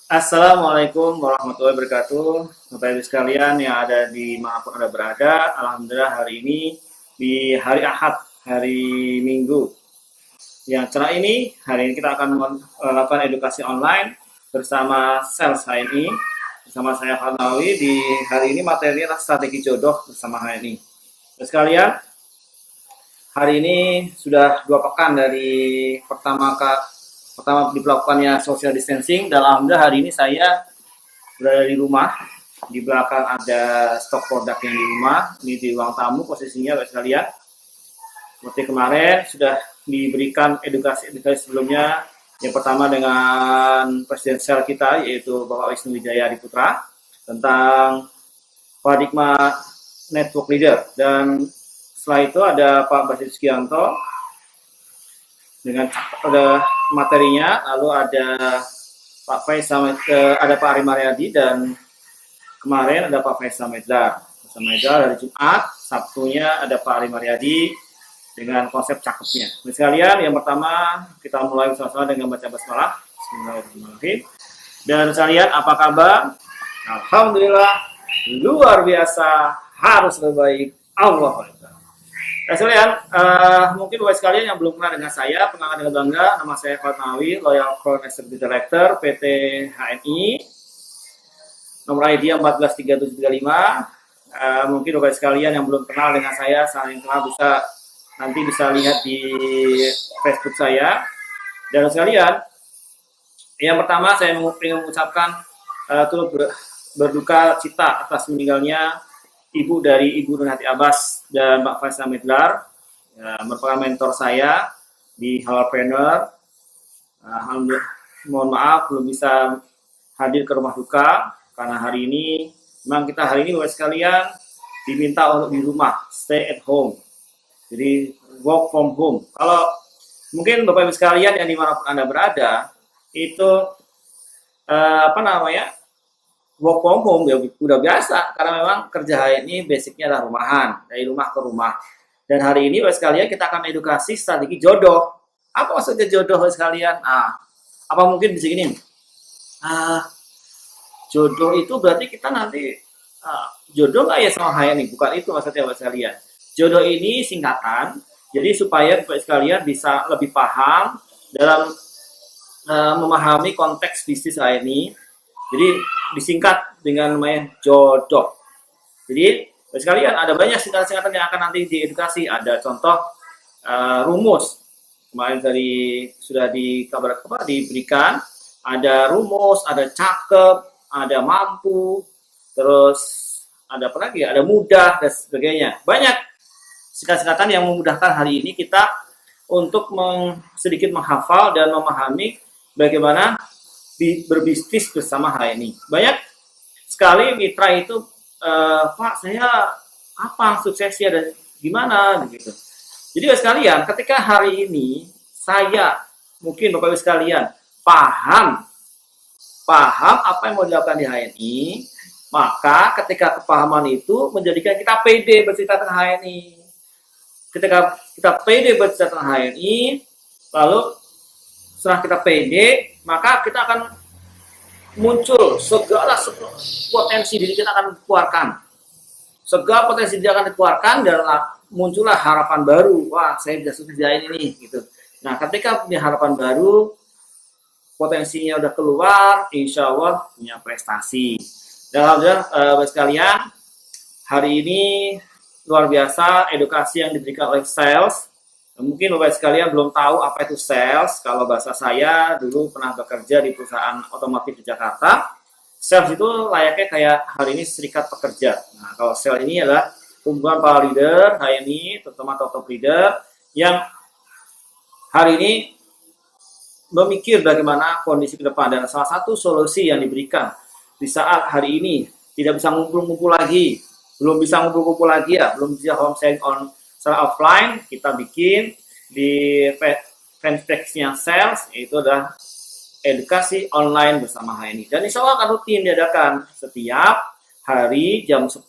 Assalamualaikum warahmatullahi wabarakatuh. Bapak Ibu sekalian yang ada di manapun Anda berada, Alhamdulillah hari ini di hari Ahad, hari Minggu. Yang cerah ini, hari ini kita akan melakukan edukasi online bersama Sales HNI, bersama saya Fanawi. Di hari ini materinya adalah strategi jodoh bersama HNI. Bapak sekalian, hari ini sudah 2 pekan dari pertama dilakukannya social distancing, dan alhamdulillah hari ini saya berada di rumah. Di belakang ada stok produk yang di rumah, ini di ruang tamu posisinya Bapak sekalian. Seperti kemarin sudah diberikan edukasi sebelumnya, yang pertama dengan presiden sel kita yaitu Bapak Wisnu Wijaya Adiputra tentang paradigma network leader, dan setelah itu ada Pak Basit Sugianto dengan ada materinya, lalu ada Pak Faisal, ada Pak Ari Mariadi, dan kemarin ada Pak Faisal Medlar. Dari Jumat, Sabtunya ada Pak Ari Mariadi dengan konsep cakepnya. Bapak sekalian, yang pertama kita mulai bersama-sama dengan baca basmalah. Bismillahirrahmanirrahim. Dan sekalian, apa kabar? Alhamdulillah, luar biasa, harus lebih baik. Allah Akbar. Nah, sekalian, mungkin Bapak sekalian yang belum kenal dengan saya, perkenalkan dengan bangga, nama saya Fatnawi, Loyal Crown Executive Director PT HNI, nomor ID 143735. Mungkin Bapak sekalian yang belum kenal dengan saya yang kenal nanti bisa lihat di Facebook saya. Dan sekalian, yang pertama saya ingin mengucapkan turut berduka cita atas meninggalnya Ibu dari Ibu Nurhati Abbas dan Pak Faisal Medlar, merupakan mentor saya di Halapreneur. Alhamdulillah, mohon maaf belum bisa hadir ke rumah duka karena hari ini memang kita hari ini Bapak sekalian diminta untuk di rumah, stay at home. Jadi work from home. Kalau mungkin Bapak Ibu sekalian yang dimanapun Anda berada itu work from home ya udah biasa, karena memang kerja ini basicnya adalah rumahan, dari rumah ke rumah. Dan hari ini Bapak sekalian kita akan edukasi strategi jodoh. Apa maksudnya jodoh Bapak sekalian? Apa mungkin di sini? Jodoh itu berarti kita nanti jodoh nggak ya sama HNI? Bukan itu maksudnya Bapak sekalian. Jodoh ini singkatan, jadi supaya Bapak sekalian bisa lebih paham dalam memahami konteks bisnis HNI. Jadi disingkat dengan namanya jodoh. Jadi sekalian ada banyak singkatan-singkatan yang akan nanti diedukasi. Ada contoh rumus. Kemarin sudah diberikan. Ada rumus, ada cakep, ada mampu, terus ada apa lagi? Ada mudah dan sebagainya. Banyak singkatan-singkatan yang memudahkan hari ini kita untuk sedikit menghafal dan memahami bagaimana berbisnis bersama HNI. Banyak sekali mitra itu, Pak, saya apa suksesnya dan gimana begitu. Jadi Bapak sekalian, ketika hari ini saya mungkin Bapak Ibu sekalian paham apa yang mau dilakukan di HNI, maka ketika kepahaman itu menjadikan kita pede bercerita tentang HNI. Ketika kita pede bercerita tentang HNI, lalu setelah kita pede, maka kita akan muncul segala potensi diri kita akan dikeluarkan. Segala potensi diri akan dikeluarkan dan muncullah harapan baru. Wah, saya bisa sukses ini gitu. Nah, ketika punya harapan baru, potensinya udah keluar, insya Allah punya prestasi. Dan alhamdulillah, Bapak sekalian, hari ini luar biasa edukasi yang diberikan oleh sales. Mungkin Bapak sekalian belum tahu apa itu sales. Kalau bahasa saya dulu pernah bekerja di perusahaan otomotif di Jakarta. Sales itu layaknya kayak hari ini serikat pekerja. Nah, kalau sales ini adalah kumpulan para leader, HNI, terutama top leader, yang hari ini memikir bagaimana kondisi ke depan. Dan salah satu solusi yang diberikan di saat hari ini tidak bisa ngumpul-ngumpul lagi, belum bisa home on secara offline, kita bikin di fanpage-nya sales, yaitu adalah edukasi online bersama HNI. Dan insya Allah akan rutin diadakan setiap hari jam 10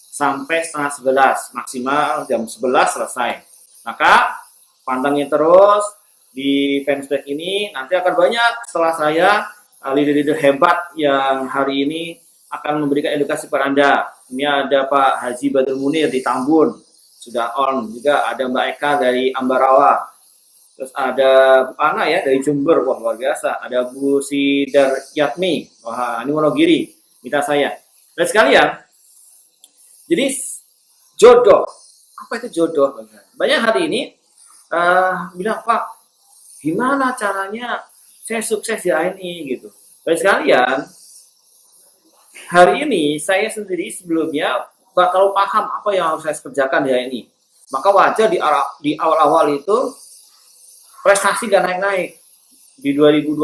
sampai setengah 11, maksimal jam 11 selesai. Maka pantengin terus di fanpage ini, nanti akan banyak setelah saya leader-leader hebat yang hari ini akan memberikan edukasi kepada Anda. Ini ada Pak Haji Badrul Munir di Tambun, sudah on. Juga ada Mbak Eka dari Ambarawa. Terus ada Bu Ana ya dari Jember, wah luar biasa. Ada Bu Sidar Yatmi, wah ini Wonogiri, mitra saya. Dan sekalian, jadi jodoh, apa itu jodoh? Banyak hari ini bilang, Pak, gimana caranya saya sukses di ANI gitu. Dan sekalian, hari ini saya sendiri sebelumnya gak terlalu paham apa yang harus saya kerjakan di ANI. Maka wajar di awal-awal itu prestasi gak naik-naik. Di 2012,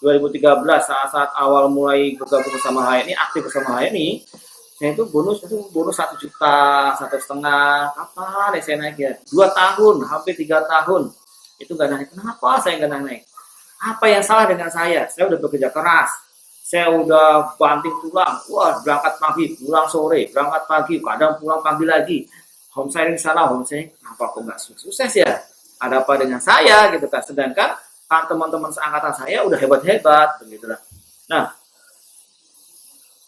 2013 saat awal mulai bergabung bersama HNI, aktif bersama HNI, saya itu bonus 1 juta, 1,5. Kapan ya saya naik ya? 2 tahun, hampir 3 tahun. Itu gak naik. Kenapa saya gak naik? Apa yang salah dengan saya? Saya udah bekerja keras. Saya udah banting tulang. Wah, berangkat pagi, pulang sore, berangkat pagi, kadang pulang pagi lagi. Home sharing sana, home sharing. Apa kok nggak sukses ya? Ada apa dengan saya gitu kan? Sedangkan kan teman-teman seangkatan saya udah hebat-hebat begitu lah. Nah,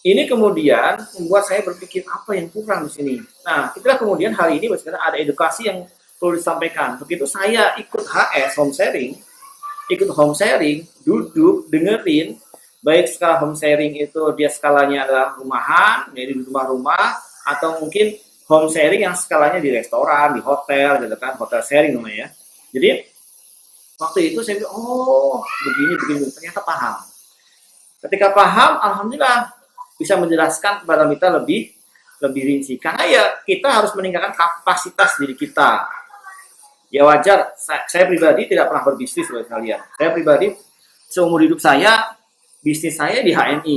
ini kemudian membuat saya berpikir apa yang kurang di sini. Nah, itulah kemudian hari ini sekarang ada edukasi yang perlu disampaikan. Begitu saya ikut HS home sharing, duduk, dengerin, baik skala home sharing itu dia skalanya adalah rumahan, jadi di rumah-rumah, atau mungkin home sharing yang skalanya di restoran, di hotel, gitu kan, hotel sharing namanya ya. Jadi waktu itu saya bilang, oh begini, ternyata paham. Ketika paham, alhamdulillah bisa menjelaskan kepada kita lebih rinci. Karena ya kita harus meningkatkan kapasitas diri kita. Ya wajar, saya pribadi tidak pernah berbisnis buat kalian. Saya pribadi seumur hidup saya bisnis saya di HNI.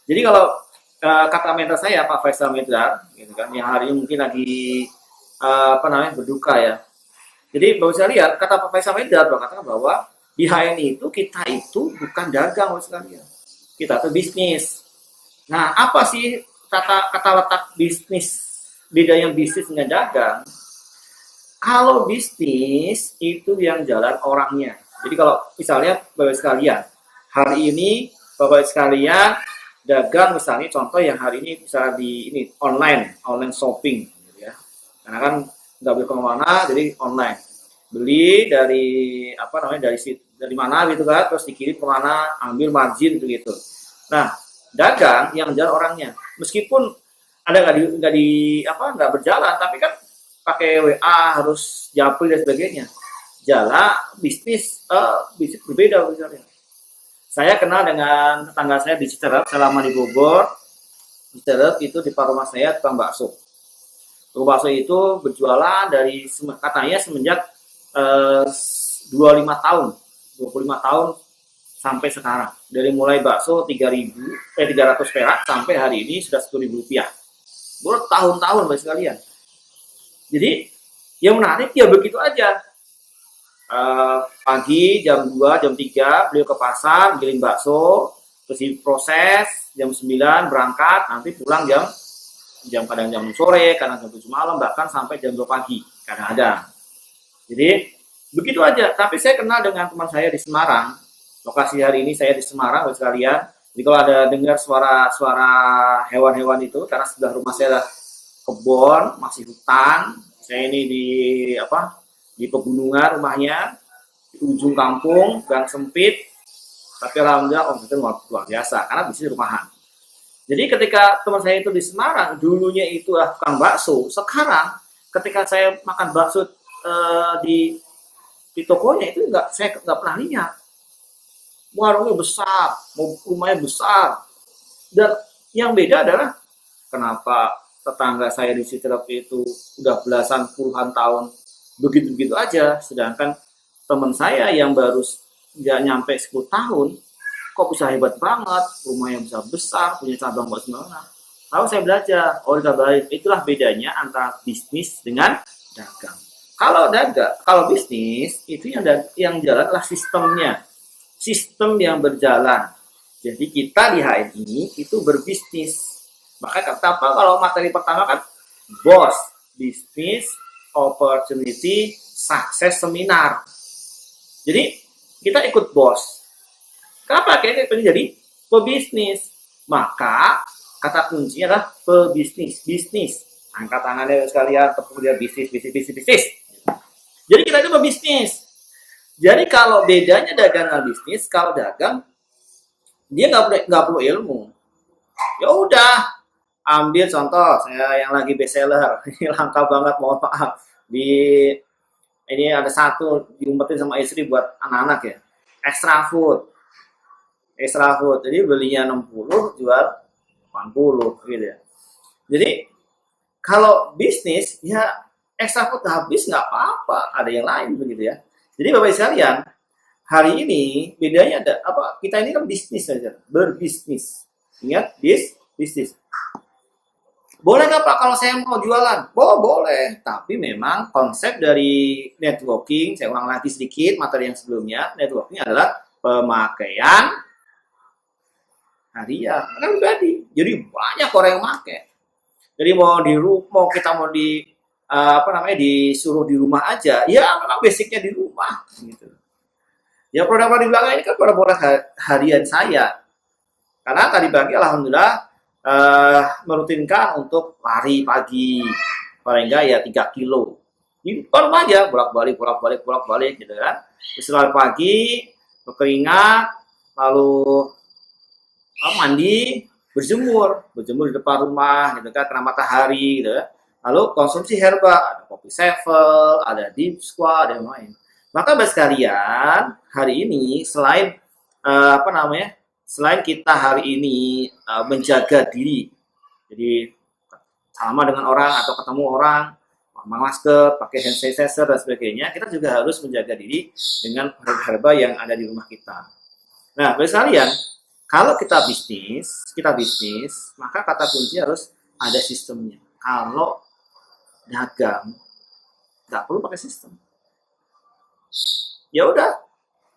Jadi kalau kata mentor saya Pak Faisal Medar, gitu kan, yang hari ini mungkin lagi berduka ya. Jadi baru saya lihat kata Pak Faisal Medar berkata bahwa di HNI itu kita itu bukan dagang sekalian, kita itu bisnis. Nah apa sih kata letak bisnis, bedanya bisnis dengan dagang? Kalau bisnis itu yang jalan orangnya. Jadi kalau misalnya Bapak sekalian, hari ini Bapak sekalian dagang misalnya contoh yang hari ini bisa di ini online shopping gitu ya. Karena kan nggak boleh kemana jadi online. Beli dari dari mana gitu kan, terus dikirim kemana, ambil margin gitu. Nah, dagang yang jalan orangnya. Meskipun ada nggak berjalan, tapi kan pakai WA harus japri dan sebagainya. Jalan bisnis berbeda misalnya. Saya kenal dengan tetangga saya di Citerep, selama di Bogor. Citerep itu di depan rumah saya tukang bakso. Tukang bakso itu berjualan dari katanya semenjak 25 tahun sampai sekarang. Dari mulai bakso 300 perak sampai hari ini sudah 10.000 rupiah. Bertahun-tahun Bapak sekalian. Jadi yang menarik ya begitu aja. Pagi jam 2, jam 3 beliau ke pasar giling bakso, terus proses jam 9 berangkat, nanti pulang kadang jam sore, kadang jam 7 malam, bahkan sampai jam 2 pagi kadang-kadang. Jadi begitu aja. Tapi saya kenal dengan teman saya di Semarang. Lokasi hari ini saya di Semarang Bapak sekalian. Jadi kalau ada dengar suara hewan-hewan itu, karena sebelah rumah saya ada kebun, masih hutan. Saya ini di pegunungan rumahnya, di ujung kampung, gang sempit, tapi alhamdulillah omsetnya luar biasa, karena bisnis rumahan. Jadi ketika teman saya itu di Semarang, dulunya itu tukang bakso, sekarang ketika saya makan bakso di tokonya itu saya nggak pernah lihat. Warungnya besar, rumahnya besar, dan yang beda adalah kenapa tetangga saya di Citerep itu udah belasan puluhan tahun begitu-begitu aja, sedangkan teman saya yang baru nggak nyampe 10 tahun kok bisa hebat banget, rumahnya bisa besar, punya cabang buat semua. Lalu saya belajar, itulah bedanya antara bisnis dengan dagang. Kalau bisnis itu yang jalan adalah sistem yang berjalan. Jadi kita di HNI itu berbisnis. Maka kata apa kalau materi pertama kan BOS, Business Opportunity Success Seminar. Jadi kita ikut BOS. Kenapa kayaknya pengen jadi pebisnis? Maka kata kuncinya adalah pebisnis, bisnis. Angkat tangannya sekalian, tepuk dia bisnis, bisnis, bisnis, bisnis. Jadi kita itu pebisnis. Jadi kalau bedanya dagang dan bisnis, kalau dagang dia nggak perlu ilmu. Ya udah, ambil contoh saya yang lagi bestseller, ini langka banget, mohon maaf. Di ini ada satu diumpetin sama istri buat anak-anak ya, extra food, extra food. Jadi belinya 60, jual 80 gitu ya. Jadi kalau bisnis ya extra food habis nggak apa-apa, ada yang lain begitu ya. Jadi Bapak sekalian, hari ini bedanya ada apa? Kita ini kan bisnis saja, berbisnis. Ingat, bisnis. Boleh nggak Pak kalau saya mau jualan? Oh boleh, tapi memang konsep dari networking, saya ulang lagi sedikit materi yang sebelumnya, networking adalah pemakaian harian, kan pribadi. Jadi banyak orang yang pakai. Jadi mau kita mau di apa namanya disuruh di rumah aja, ya memang basicnya di rumah gitu. Ya produk-produk di belakang ini kan produk-produk harian saya. Karena tadi pagi alhamdulillah merutinkan untuk lari pagi, paling enggak ya 3 kilo. Ini rumah aja, bolak-balik gitu kan. Terus lari pagi, berkeringat, lalu mandi, berjemur di depan rumah gitu kan, kena matahari gitu kan. Lalu konsumsi herba, ada kopi sevel, ada deep squat, dan lain. Maka Bapak sekalian, hari ini selain apa namanya? Selain kita hari ini menjaga diri, jadi sama dengan orang atau ketemu orang, pakai masker, pakai hand sanitizer dan sebagainya, kita juga harus menjaga diri dengan herba yang ada di rumah kita. Nah, Bapak sekalian, kalau kita bisnis, maka kata kunci harus ada sistemnya. Kalau dagang, nggak perlu pakai sistem. Ya udah,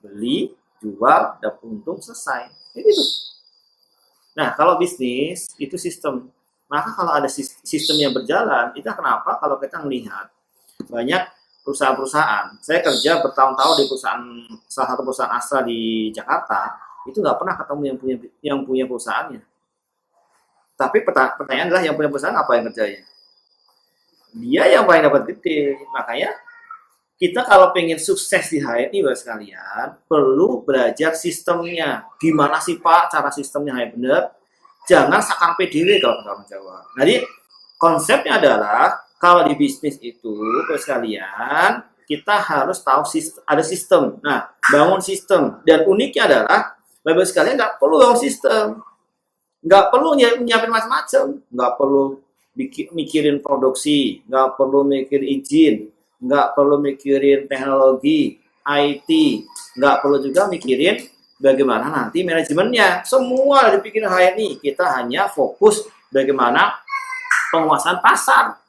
beli, jual, dapat untung, selesai. Ini tuh. Nah, kalau bisnis itu sistem. Maka kalau ada sistem yang berjalan, itu kenapa kalau kita melihat banyak perusahaan-perusahaan. Saya kerja bertahun-tahun di salah satu perusahaan Astra di Jakarta, itu nggak pernah ketemu yang punya perusahaannya. Tapi pertanyaan adalah yang punya perusahaan apa yang kerjanya? Dia yang paling dapat gede. Makanya kita kalau pengen sukses di HRD Bapak sekalian, perlu belajar sistemnya. Gimana sih Pak cara sistemnya yang benar? Jangan sakar PDW kalau kata orang Jawa. Jadi konsepnya adalah kalau di bisnis itu Bapak sekalian, kita harus tahu ada sistem. Nah, bangun sistem. Dan uniknya adalah Bapak sekalian nggak perlu bangun sistem. Nggak perlu nyiapin macam-macam. Nggak perlu mikirin produksi, nggak perlu mikir izin, nggak perlu mikirin teknologi, IT, nggak perlu juga mikirin bagaimana nanti manajemennya. Semua dipikirin HRD. Kita hanya fokus bagaimana penguasaan pasar,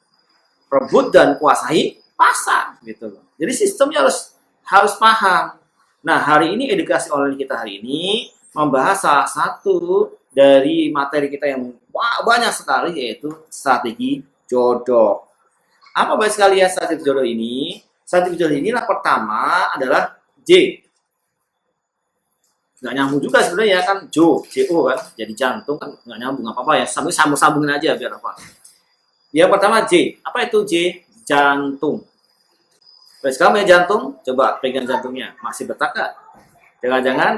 rebut dan kuasai pasar gitu loh. Jadi sistemnya harus paham. Nah, hari ini edukasi online kita hari ini membahas salah satu dari materi kita yang banyak sekali, yaitu strategi jodoh. Apa Bapak sekalian strategi jodoh ini? Strategi jodoh inilah pertama adalah J. Nggak nyambung juga sebenarnya kan, Jo kan, jadi jantung kan nggak nyambung apa-apa ya, sambung-sambungin aja biar apa. Yang pertama J. Apa itu J? Jantung. Bapak sekalian punya jantung, coba pegang jantungnya, masih berdetak nggak? Jangan-jangan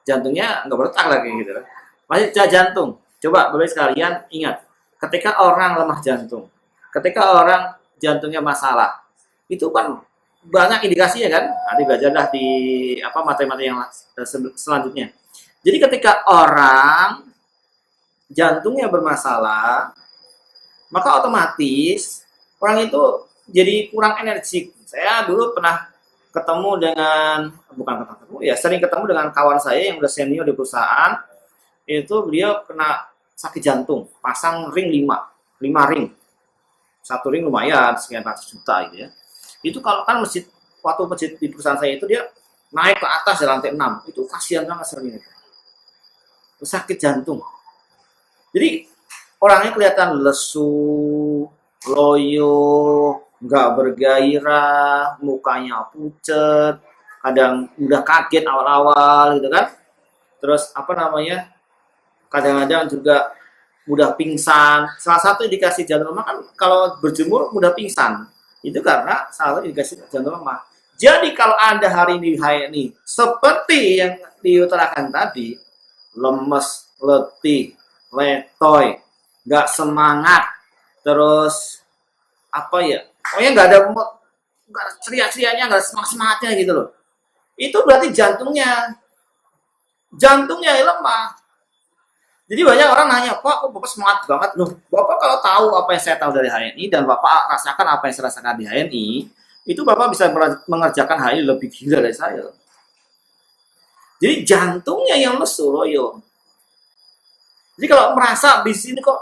jantungnya nggak berdetak lagi gitu kan. Masih jantung. Coba Bapak sekalian ingat, ketika orang lemah jantung, ketika orang jantungnya masalah, itu kan banyak indikasinya kan. Nanti belajarlah di materi-materi yang selanjutnya. Jadi ketika orang jantungnya bermasalah, maka otomatis orang itu jadi kurang energi. Saya dulu pernah sering ketemu dengan kawan saya yang udah senior di perusahaan. Itu beliau kena sakit jantung, pasang ring 5 ring. Satu ring lumayan, sekian ratus juta gitu ya. Itu kalau kan waktu masjid di perusahaan saya itu dia naik ke atas di lantai 6, itu kasihan banget sering itu. Sakit jantung. Jadi orangnya kelihatan lesu, loyo, nggak bergairah, mukanya pucet, kadang udah kaget awal-awal gitu kan. terus apa namanya, kadang-kadang juga mudah pingsan. Salah satu indikasi jantung lemah kan kalau berjemur mudah pingsan. Itu karena salah satu indikasi jantung lemah. Jadi kalau Anda hari ini HNI seperti yang diutarakan tadi, lemes, letih, letoy, nggak semangat, terus apa ya, pokoknya nggak ada, nggak ceria-cerianya, nggak semangat-semangatnya gitu loh. Itu berarti jantungnya yang lemah. Jadi banyak orang nanya, Pak, kok Bapak semangat banget? Loh, Bapak kalau tahu apa yang saya tahu dari HNI dan Bapak rasakan apa yang saya rasakan di HNI, itu Bapak bisa mengerjakan HNI lebih gila dari saya. Jadi jantungnya yang lesu, loyo. Jadi kalau merasa di sini kok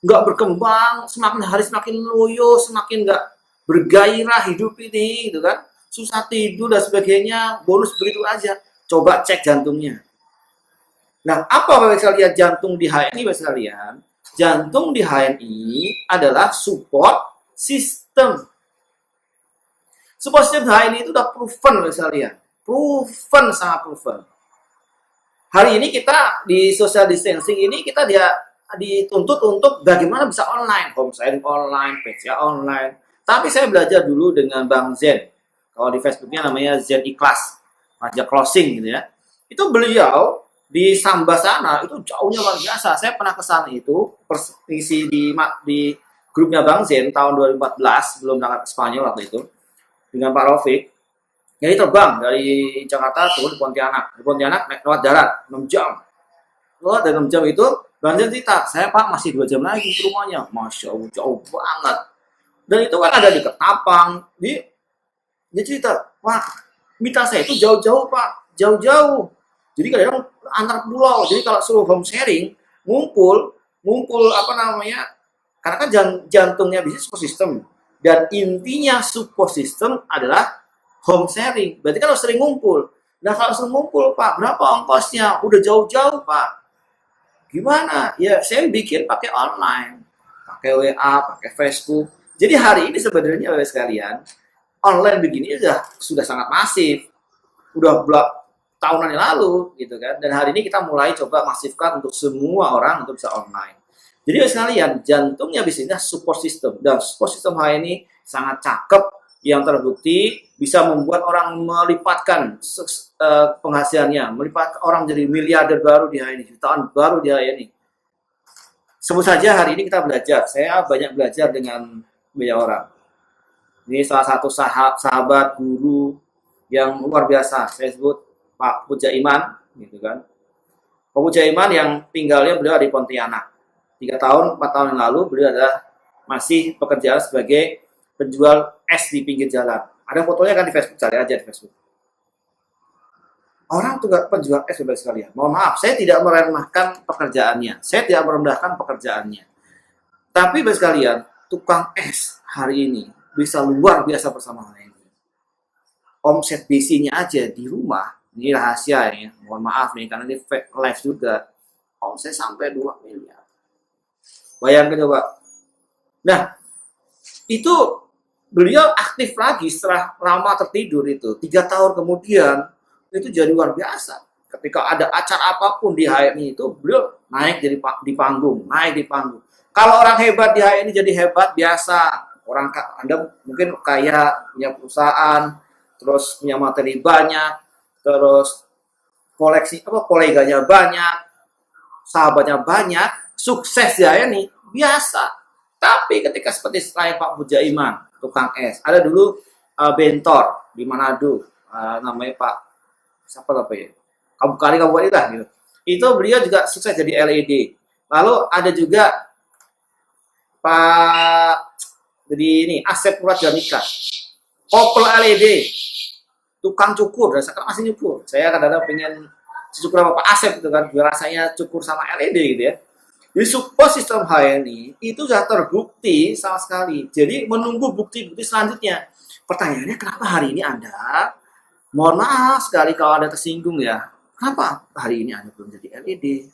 nggak berkembang, semakin hari semakin loyo, semakin nggak bergairah hidup ini, gitu kan? Susah tidur dan sebagainya, bonus begitu aja. Coba cek jantungnya. Nah, apa Bapak sekalian jantung di HNI Bapak sekalian? Jantung di HNI adalah support system. Support system di HNI itu udah proven Bapak sekalian. Proven, sangat proven. Hari ini kita di social distancing ini kita dituntut untuk bagaimana bisa online, home sharing online, PCA online. Tapi saya belajar dulu dengan Bang Zen. Kalau di Facebooknya namanya Zen Ikhlas, pajak closing gitu ya. Itu beliau di Samba sana itu jauhnya luar biasa. Saya pernah ke sana itu persisi di grupnya Bang Zen tahun 2014 belum berangkat ke Spanyol waktu itu dengan Pak Rafiq. Jadi terbang dari Jakarta turun di Pontianak. Di Pontianak naik lewat darat 6 jam. Lewat dari 6 jam itu Bang Zen cerita, saya Pak masih 2 jam lagi ke rumahnya. Masya Allah jauh banget. Dan itu kan ada di Ketapang. Dia cerita, Pak, mita saya itu jauh-jauh Pak, jauh-jauh. Jadi kadang antar pulau. Jadi kalau suruh home sharing, ngumpul apa namanya? Karena kan jantungnya bisnis support system dan intinya support system adalah home sharing. Berarti kan harus sering ngumpul. Nah kalau sering ngumpul Pak, berapa ongkosnya? Udah jauh-jauh Pak. Gimana? Ya saya bikin pakai online, pakai WA, pakai Facebook. Jadi hari ini sebenarnya Bapak sekalian, online begini sudah sangat masif. Udah tahunan yang lalu gitu kan, dan hari ini kita mulai coba masifkan untuk semua orang untuk bisa online. Jadi sekalian, jantungnya bisnisnya support system, dan support system hari ini sangat cakep, yang terbukti bisa membuat orang melipatkan penghasilannya, melipat orang jadi miliarder baru di hari ini, jutaan baru di hari ini. Sebut saja hari ini kita belajar, saya banyak belajar dengan banyak orang. Ini salah satu sahabat guru yang luar biasa, saya sebut Pak Puja Iman, gitu kan. Pak Puja Iman yang tinggalnya beliau di Pontianak. 3 tahun, 4 tahun yang lalu beliau adalah masih pekerjaan sebagai penjual es di pinggir jalan. Ada fotonya kan di Facebook, cari aja di Facebook. Orang tuh penjual es Bapak sekalian. Mohon maaf, saya tidak merendahkan pekerjaannya. Saya tidak merendahkan pekerjaannya. Tapi Bapak sekalian, tukang es hari ini bisa luar biasa bersama hari ini. Omset BC-nya aja di rumah, ini rahasia ya, mohon maaf nih karena ini live juga, omset sampai 2 miliar. Bayangkan coba. Nah, itu beliau aktif lagi setelah lama tertidur itu. 3 tahun kemudian, itu jadi luar biasa. Ketika ada acara apapun di HNI itu, beliau naik di panggung, naik di panggung. Kalau orang hebat di HNI jadi hebat, biasa. Anda mungkin kaya, punya perusahaan, terus punya materi banyak, terus koleganya banyak, sahabatnya banyak, sukses ya ini biasa. Tapi ketika seperti saya Pak Puja Iman, tukang es, ada dulu Bentor di Manado, namanya Pak siapa ya, Kabupaten lah gitu. Itu beliau juga sukses jadi LED. Lalu ada juga Pak jadi ini Asep Purwadjanika, Opel LED, tukang cukur, dan sekarang masih nyukur. Saya kadang-kadang pengen cukur sama Pak Asep gitu kan, biar rasanya cukur sama LED gitu ya. Jadi support sistem HNI itu sudah terbukti sama sekali. Jadi menunggu bukti-bukti selanjutnya. Pertanyaannya kenapa hari ini Anda, mohon maaf sekali kalau Anda tersinggung ya, kenapa hari ini Anda belum jadi LED?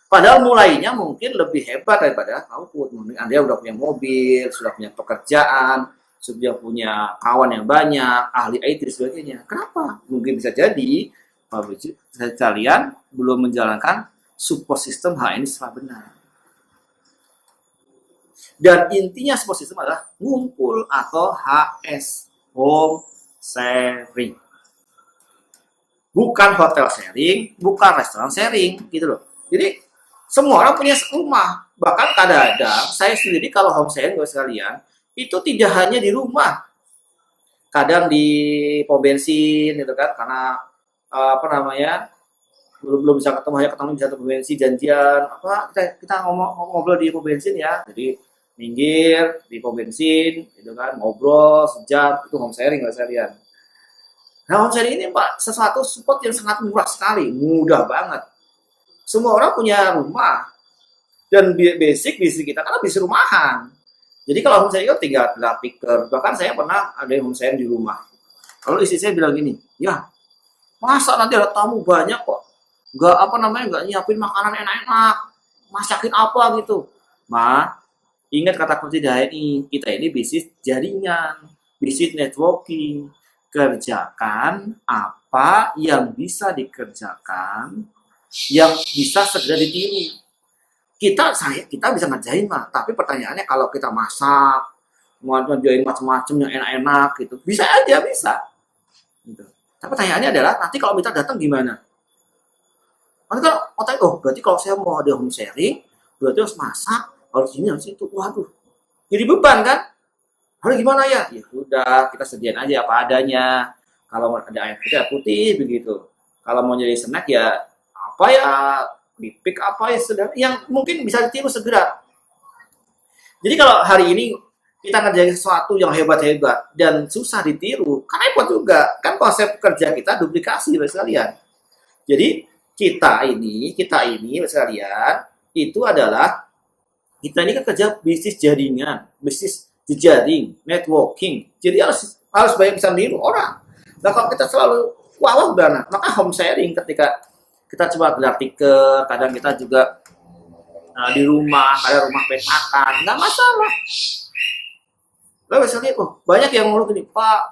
Padahal mulainya mungkin lebih hebat daripada kamu. Mungkin Anda sudah punya mobil, sudah punya pekerjaan, sudah punya kawan yang banyak, ahli IT dan sebagainya. Kenapa? Mungkin bisa jadi kalian belum menjalankan support system HNI secara benar. Dan intinya support system adalah ngumpul atau HS, home sharing. Bukan hotel sharing, bukan restoran sharing, gitu loh. Jadi semua orang punya rumah. Bahkan kadang-kadang saya sendiri kalau home sharing sekalian, itu tidak hanya di rumah. Kadang di pom bensin gitu kan, karena apa namanya, belum bisa ketemu, hanya ketemu bisa pom bensin, janjian apa, kita ngobrol di pom bensin ya. Jadi minggir di pom bensin gitu kan, ngobrol sejam, itu home sharing sekalian. Nah, home sharing ini Pak, sesuatu support yang sangat murah sekali, mudah banget. Semua orang punya rumah, dan basic kita karena basic rumahan. Jadi kalau home sharing itu tinggal picker. Bahkan saya pernah ada home sharing di rumah. Lalu istri saya bilang gini, ya masa nanti ada tamu banyak kok, nggak apa namanya, nggak nyiapin makanan enak-enak, masakin apa gitu. Ma, ingat kata kunci dari kita ini bisnis jaringan, bisnis networking. Kerjakan apa yang bisa dikerjakan, yang bisa segera ditiru. Kita bisa ngerjain mah, tapi pertanyaannya kalau kita masak, mau ngerjain macam-macam yang enak-enak gitu, bisa aja bisa. Gitu. Tapi pertanyaannya adalah nanti kalau kita datang gimana? Nanti kalau berarti kalau saya mau ada home sharing, berarti harus masak, harus ini harus itu. Waduh, jadi beban kan? Lalu gimana ya? Ya udah, kita sediain aja apa adanya. Kalau ada air putih begitu. Kalau mau jadi snack ya apa ya, pipik apa ya sedang yang mungkin bisa ditiru segera. Jadi kalau hari ini kita ngerjain sesuatu yang hebat-hebat dan susah ditiru, kan repot juga. Kan konsep kerja kita duplikasi sekalian. Jadi kita ini sekalian itu adalah kita ini kan kerja bisnis jaringan, bisnis jejaring, networking. Jadi harus banyak bisa niru orang. Nah kalau kita selalu wah udah, maka home sharing ketika kita coba gelar tiket, kadang kita juga di rumah, kadang rumah petakan, nggak masalah. Lalu misalnya, banyak yang ngomong gini, Pak,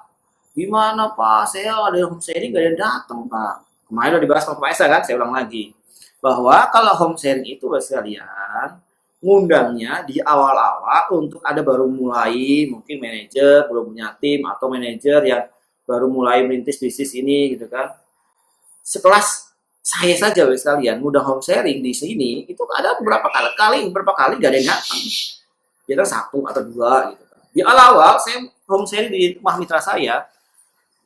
gimana Pak, saya ada home sharing gak ada yang datang Pak. Kemarin udah dibahas sama Pak Esa kan, saya ulang lagi. Bahwa kalau home sharing itu sekalian, ngundangnya di awal-awal untuk ada baru mulai, mungkin manajer belum punya tim atau manajer yang baru mulai merintis bisnis ini gitu kan. Setelah saya saja sekalian mudah home sharing di sini, itu ada beberapa kali gak ada yang datang. Jadi satu atau dua gitu kan. Di awal-awal saya home sharing di rumah mitra saya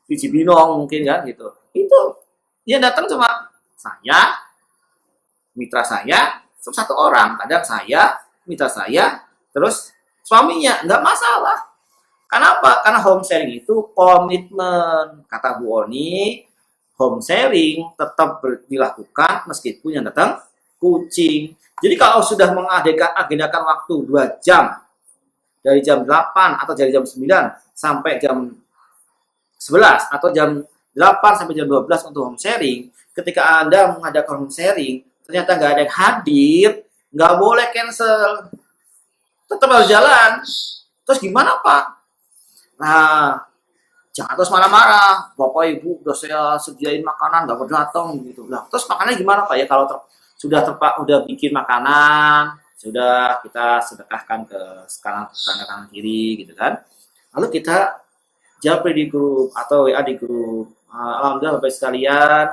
di Cibinong mungkin kan gitu. Itu dia datang cuma saya, mitra saya, satu orang, kadang saya, mitra saya, terus suaminya, nggak masalah. Kenapa? Karena home sharing itu komitmen. Kata Bu Oni, home sharing tetap dilakukan meskipun yang datang kucing. Jadi kalau sudah mengagendakan waktu 2 jam, dari jam 8 atau dari jam 9 sampai jam 11 atau jam 8 sampai jam 12 untuk home sharing, ketika Anda mengadakan home sharing, ternyata nggak ada yang hadir, nggak boleh cancel, tetap harus jalan. Terus gimana Pak? Nah, jangan terus marah-marah, Bapak Ibu udah saya sediain makanan nggak datang gitu. Nah, terus makannya gimana Pak ya kalau udah bikin makanan, sudah kita sedekahkan ke kanan kiri gitu kan. Lalu kita japri di grup atau WA di grup. Alhamdulillah Bapak sekalian,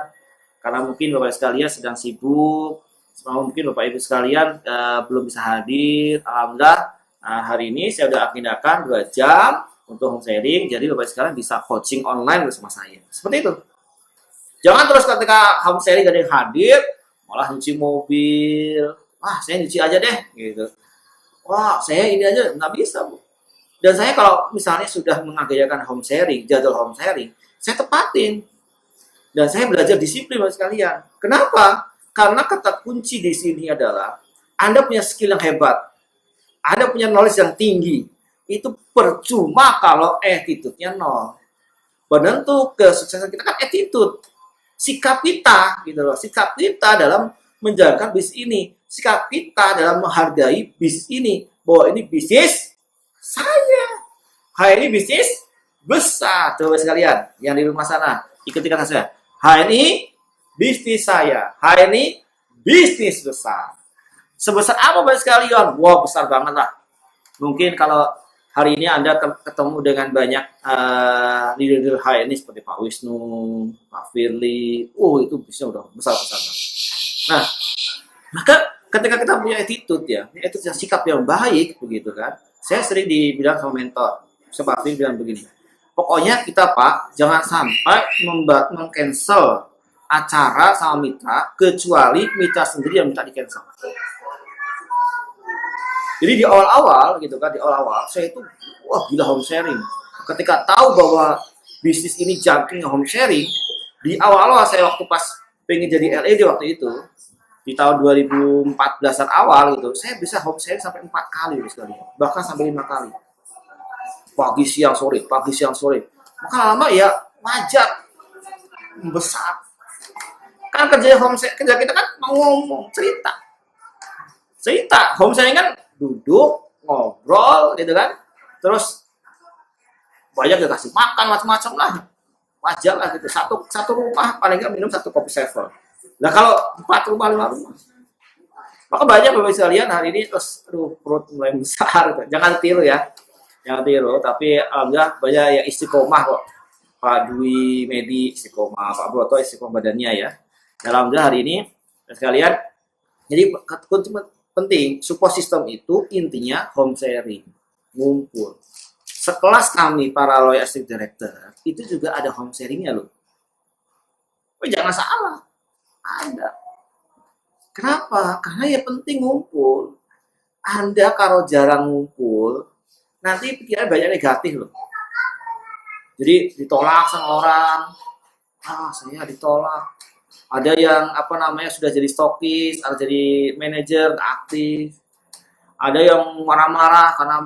karena mungkin Bapak sekalian sedang sibuk, mungkin Bapak Ibu sekalian belum bisa hadir. Alhamdulillah hari ini saya sudah agendakan 2 jam untuk home sharing, jadi Bapak sekalian bisa coaching online bersama saya. Seperti itu. Jangan terus ketika home sharing gak ada yang hadir, malah nyuci mobil. Wah, saya nyuci aja deh, gitu. Wah, saya ini aja nggak bisa, Bu. Dan saya kalau misalnya sudah mengagendakan home sharing, jadwal home sharing, saya tepatin. Dan saya belajar disiplin Bapak sekalian. Kenapa? Karena kata kunci di sini adalah Anda punya skill yang hebat. Anda punya knowledge yang tinggi. Itu percuma kalau attitude-nya nol. Penentu kesuksesan kita kan attitude. Sikap kita gitu loh. Sikap kita dalam menjalankan bisnis ini. Sikap kita dalam menghargai bisnis ini. Bahwa ini bisnis saya. Hai, ini bisnis besar. Coba sekalian yang di rumah sana ikuti kata saya. HNI bisnis saya. Hari ini bisnis besar. Sebesar apa Bapak sekalian? Wah, besar banget lah. Mungkin kalau hari ini Anda ketemu dengan banyak leader-leader high ini seperti Pak Wisnu, Pak Firly. Itu bisnisnya udah besar-besar. Nah, maka ketika kita punya attitude ya, attitude yang sikap yang baik begitu kan. Saya sering dibilang sama mentor, seperti bilang begini. Pokoknya kita Pak, jangan sampai meng-cancel acara sama mitra kecuali mitra sendiri yang minta di-cancel. Jadi di awal-awal gitu kan, di awal-awal saya itu wah gila home sharing. Ketika tahu bahwa bisnis ini jumping home sharing, di awal-awal saya waktu pas pengen jadi LED waktu itu, di tahun 2014-an awal gitu, saya bisa home sharing sampai 4 kali sekali, bahkan sampai 5 kali. Pagi siang sore, pagi siang sore. Maka lama ya wajar besar. Kan kerja home sharing, kerja kita kan mau ngomong, cerita. Home sharing kan duduk, ngobrol gitu kan. Terus banyak dikasih makan macam-macam lah. Wajar lah gitu. Satu rumah paling nggak minum 1 kopi sevel. Nah kalau 4 rumah, 5 rumah. Maka banyak Bapak sekalian hari ini terus perut mulai besar gitu. Jangan tiru ya. Jangan tiru, tapi alhamdulillah banyak yang istiqomah kok. Pak Dwi Medi istiqomah, Pak Broto istiqomah badannya ya. Alhamdulillah hari ini sekalian. Jadi penting, support system itu intinya home sharing, ngumpul. Sekelas kami para loyalistic director, itu juga ada home sharingnya loh. Jangan salah, ada. Kenapa? Karena ya penting ngumpul. Anda kalau jarang ngumpul, nanti pikiran banyak negatif loh. Jadi ditolak sama orang, saya ditolak. Ada yang sudah jadi stokis, ada jadi manajer aktif. Ada yang marah-marah karena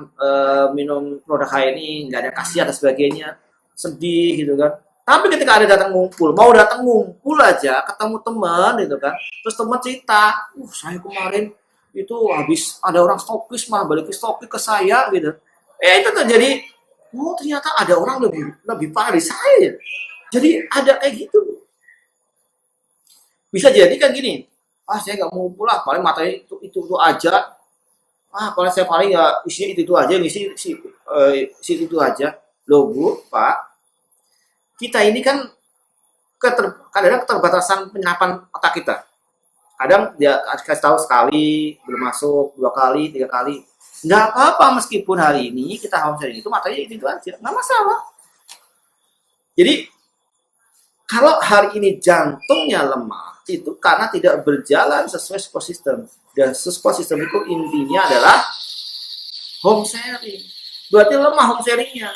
minum produk ini nggak ada kasihan dan sebagainya, sedih gitu kan. Tapi ketika ada datang ngumpul, mau datang ngumpul aja, ketemu teman gitu kan, terus teman cerita, saya kemarin itu habis ada orang stokis mah balik stokis ke saya gitu. Itu terjadi, ternyata ada orang lebih parah dari saya. Jadi ada kayak gitu. Bisa jadi kan gini, saya nggak mau pulang, paling matanya itu aja. Paling saya paling ya isinya itu aja, isi itu aja. Loh Bu, Pak, kita ini kan kadang keterbatasan penyerapan otak kita. Kadang dia kasih tahu sekali, belum masuk, 2 kali, 3 kali. Nggak apa-apa meskipun hari ini kita home sharing itu matanya itu aja, nggak masalah. Jadi kalau hari ini jantungnya lemah, itu karena tidak berjalan sesuai support system. Dan support system itu intinya adalah home sharing. Berarti lemah home sharingnya.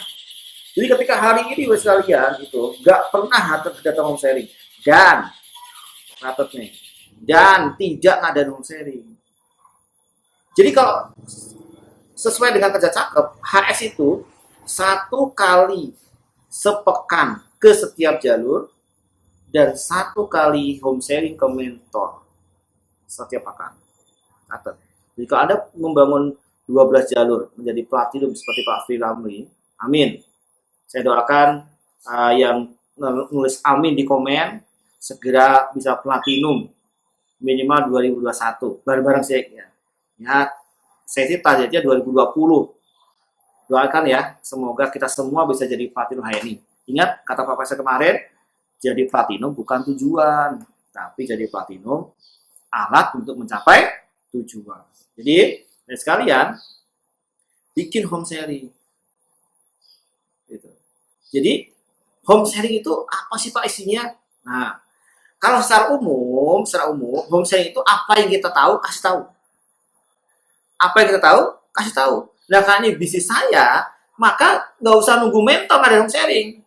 Jadi ketika hari ini sekalian itu nggak pernah datang home sharing. Dan, rapat nih, dan tidak ada home sharing. Jadi kalau sesuai dengan kerja cakep, HS itu 1 kali sepekan ke setiap jalur, dan 1 kali home sharing ke mentor setiap pekan. Jika Anda membangun 12 jalur menjadi platinum seperti Pak Firly, amin. Saya doakan yang nulis amin di komen segera bisa platinum minimal 2021. Bareng-bareng saya ya. Saya sih targetnya 2020. Doakan ya, semoga kita semua bisa jadi platinum HNI. Ingat kata Pak saya kemarin, jadi platinum bukan tujuan, tapi jadi platinum alat untuk mencapai tujuan. Jadi, sekalian bikin home sharing. Gitu. Jadi, home sharing itu apa sih Pak isinya? Nah, kalau secara umum, home sharing itu apa yang kita tahu, kasih tahu. Apa yang kita tahu, kasih tahu. Nah, karena ini bisnis saya, maka nggak usah nunggu mentor ada home sharing.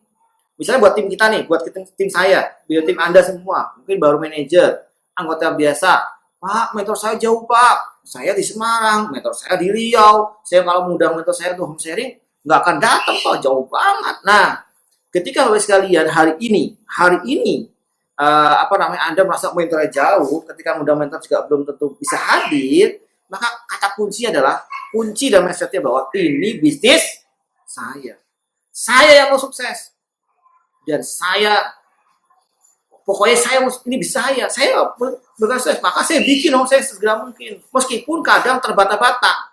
Misalnya buat tim kita nih, buat tim saya, buat tim Anda semua, mungkin baru manajer, anggota biasa. Pak, mentor saya jauh Pak, saya di Semarang, mentor saya di Riau. Saya kalau ngundang mentor saya untuk home sharing, nggak akan datang Pak, jauh banget. Nah, ketika Bapak sekalian hari ini, Anda merasa mentornya jauh, ketika ngundang mentor juga belum tentu bisa hadir, maka kata kunci adalah, kunci dan mindsetnya bahwa ini bisnis saya. Saya yang mau sukses. Dan saya pokoknya ini bisa saya berkata, maka saya bikin saya segera mungkin. Meskipun kadang terbata-bata.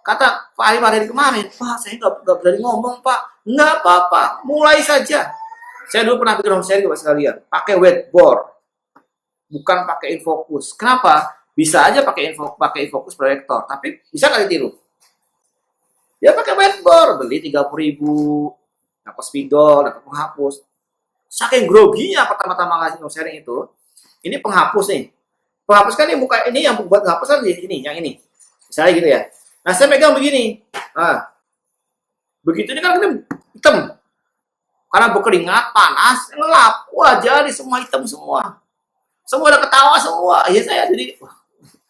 Kata Pak Ali Maryadi kemarin, Pak saya nggak berani ngomong Pak. Nggak apa-apa, mulai saja. Saya dulu pernah bikin home sharing Bapak sekalian, pakai whiteboard, bukan pakai infocus. Kenapa? Bisa aja pakai infocus proyektor, tapi bisa kali tiru. Dia pakai whiteboard, beli 30.000, dapat spidol, dapat penghapus. Saking groginya pertama-tama ngasih home sharing itu, ini penghapus nih. Penghapus kan ini yang buat penghapus kan ini, yang ini. Misalnya gitu ya. Nah, saya pegang begini. Nah, begitu ini kan hitam. Karena berkeringat, panas, ngelap. Wah, jadi semua hitam semua. Semua udah ketawa semua. Ya saya jadi,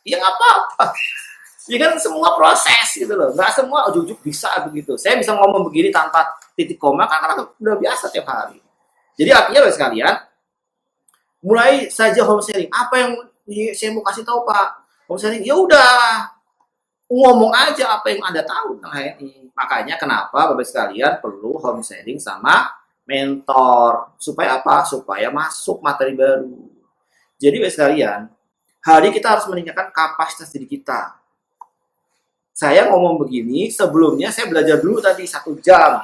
ya nggak apa-apa. Ya kan semua proses gitu loh. Nggak semua ujuk-ujuk bisa begitu. Saya bisa ngomong begini tanpa titik koma karena udah biasa tiap hari. Jadi artinya Bapak sekalian, mulai saja home sharing. Apa yang saya mau kasih tahu Pak? Home sharing, ya udah. Ngomong aja apa yang Anda tahu tentang HNI. Makanya kenapa Bapak sekalian perlu home sharing sama mentor. Supaya apa? Supaya masuk materi baru. Jadi Bapak sekalian, hari kita harus meningkatkan kapasitas diri kita. Saya ngomong begini, sebelumnya saya belajar dulu tadi 1 jam.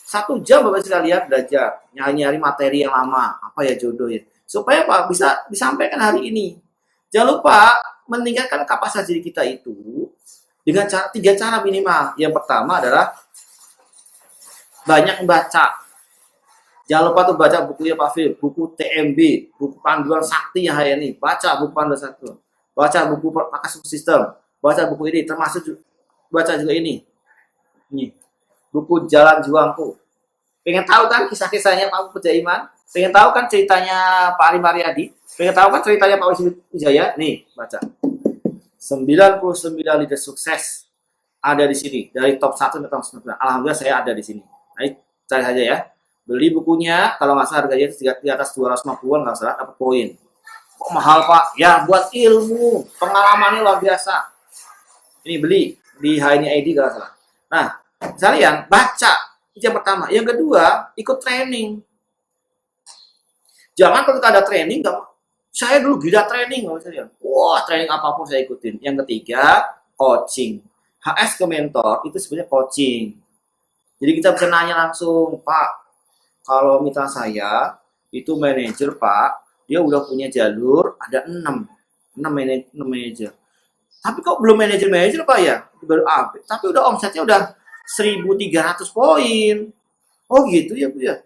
1 jam Bapak sekalian belajar. Nyari-nyari materi yang lama. Apa ya jodoh ya. Supaya apa? Bisa disampaikan hari ini. Jangan lupa meningkatkan kapasitas diri kita itu dengan 3 cara minimal. Yang pertama adalah banyak membaca. Jangan lupa tuh baca bukunya Pak Fir, buku TMB, buku panduan sakti yang HNI. Baca buku panduan sakti. Baca buku Pakas Sistem. Baca buku ini, termasuk baca juga ini. Ini. Buku Jalan Juangku. Pengen tahu kan kisah-kisahnya Pak Peja Iman? Pengen tahu kan ceritanya Pak Ali Maryadi? Pengen tahu kan ceritanya Pak Wijaya? Nih, baca. 99 leader sukses ada di sini. Dari top 1 ke top 9. Alhamdulillah saya ada di sini. Nah, cari saja ya. Beli bukunya, kalau nggak salah harganya di atas 250-an, nggak salah, dapat poin. Kok mahal Pak? Ya, buat ilmu. Pengalamannya luar biasa. Ini beli di HNI ID nggak salah. Nah, sekalian, baca. Itu yang pertama. Yang kedua, ikut training. Jangan ketika ada training, saya dulu gila training. Wah, training apapun saya ikutin. Yang ketiga, coaching. HS ke mentor, itu sebenarnya coaching. Jadi kita bisa nanya langsung, Pak, kalau mitra saya, itu manajer Pak, dia udah punya jalur, ada 6 manajer. Tapi kok belum manajer Pak ya? Baru update. Tapi udah omsetnya udah 1.300 poin. Oh gitu ya Bu ya?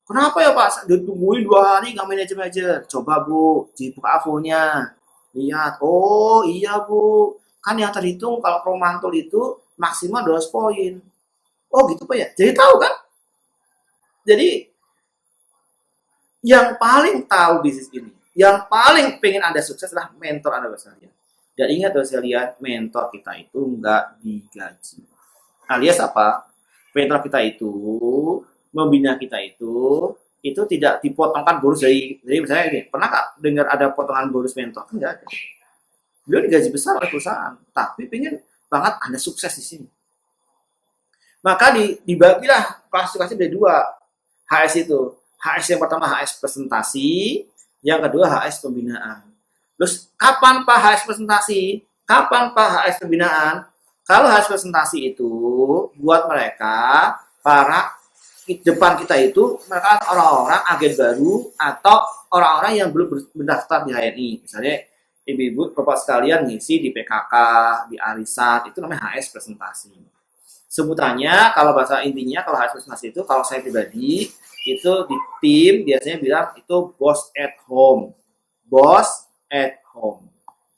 Kenapa ya Pak? Ditungguin 2 hari nggak manajer. Coba Bu, dibuka AVO-nya. Lihat, oh iya Bu. Kan yang terhitung kalau promantul itu maksimal 200 poin. Oh gitu Pak ya? Jadi tahu kan? Jadi yang paling tahu bisnis ini, yang paling pengen Anda sukses adalah mentor Anda sekalian. Dan ingat sekalian, mentor kita itu nggak digaji. Alias apa? Mentor kita itu, membina kita itu tidak dipotongkan bonus dari misalnya ini. Pernah nggak dengar ada potongan bonus mentor? Enggak ada. Beliau digaji besar oleh perusahaan, tapi pengen banget Anda sukses di sini. Maka dibagilah klasifikasi dari 2 HS itu. HS yang pertama HS presentasi, yang kedua HS pembinaan. Terus kapan Pak HS presentasi? Kapan Pak HS pembinaan? Kalau HS presentasi itu buat mereka para depan kita itu mereka orang-orang agen baru atau orang-orang yang belum mendaftar di HNI. Misalnya ibu-ibu bapak sekalian ngisi di PKK, di Arisat, itu namanya HS presentasi. Sebutannya kalau bahasa intinya kalau HS presentasi itu kalau saya pribadi itu di tim biasanya bilang itu boss at home. Boss at home.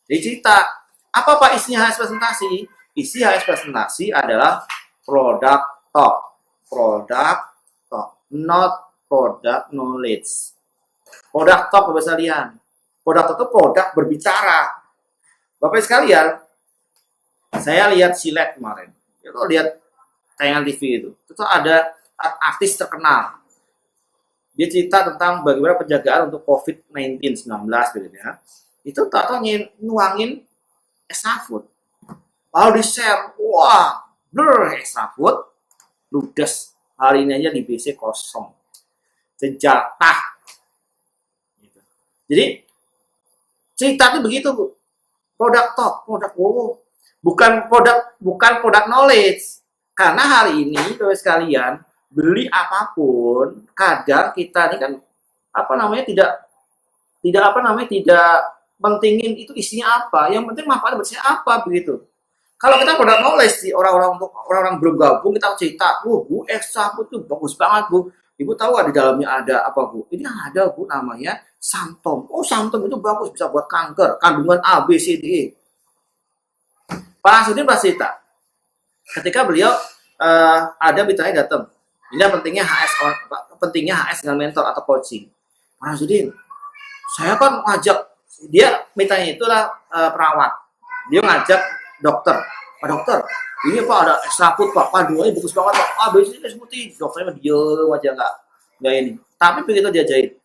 Jadi cerita, apa Pak isinya HS presentasi? Isi HS presentasi adalah product talk. Product talk, not product knowledge. Product talk Bapak sekalian. Product talk itu produk berbicara. Bapak sekalian, saya lihat silet kemarin. Kalau lihat tayangan TV itu ada artis terkenal. Dia cerita tentang bagaimana penjagaan untuk COVID-19 gitu ya. Itu tahu nuangin extra food. Lalu di-share, wah, extra food, ludes. Hari ini aja di BC kosong. Senjata. Gitu. Jadi cerita itu begitu, Bu. Produk talk, produk bukan produk knowledge. Karena hari ini, Bapak sekalian, beli apapun, kadang kita ini kan tidak pentingin itu isinya apa. Yang penting manfaatnya bersihnya apa begitu. Kalau kita produk knowledge sih, orang-orang belum gabung, kita cerita, Bu, ekstra Bu tuh bagus banget, Bu. Ibu tahu di dalamnya ada apa, Bu? Ini ada, Bu, namanya Santom. Oh, Santom itu bagus, bisa buat kanker, kandungan A, B, C, D, E. Pak Sudin pasti cerita. Ketika beliau ada mitranya datang. Ini pentingnya HS dengan mentor atau coaching. Pak Sudin, saya kan ngajak, dia mitranya itulah perawat. Dia ngajak dokter. Pak dokter, ini Pak ada extra food Pak, dua bagus banget Pak. Biasanya sebutin, dokternya diem aja nggak ini. Tapi begitu dia jahit,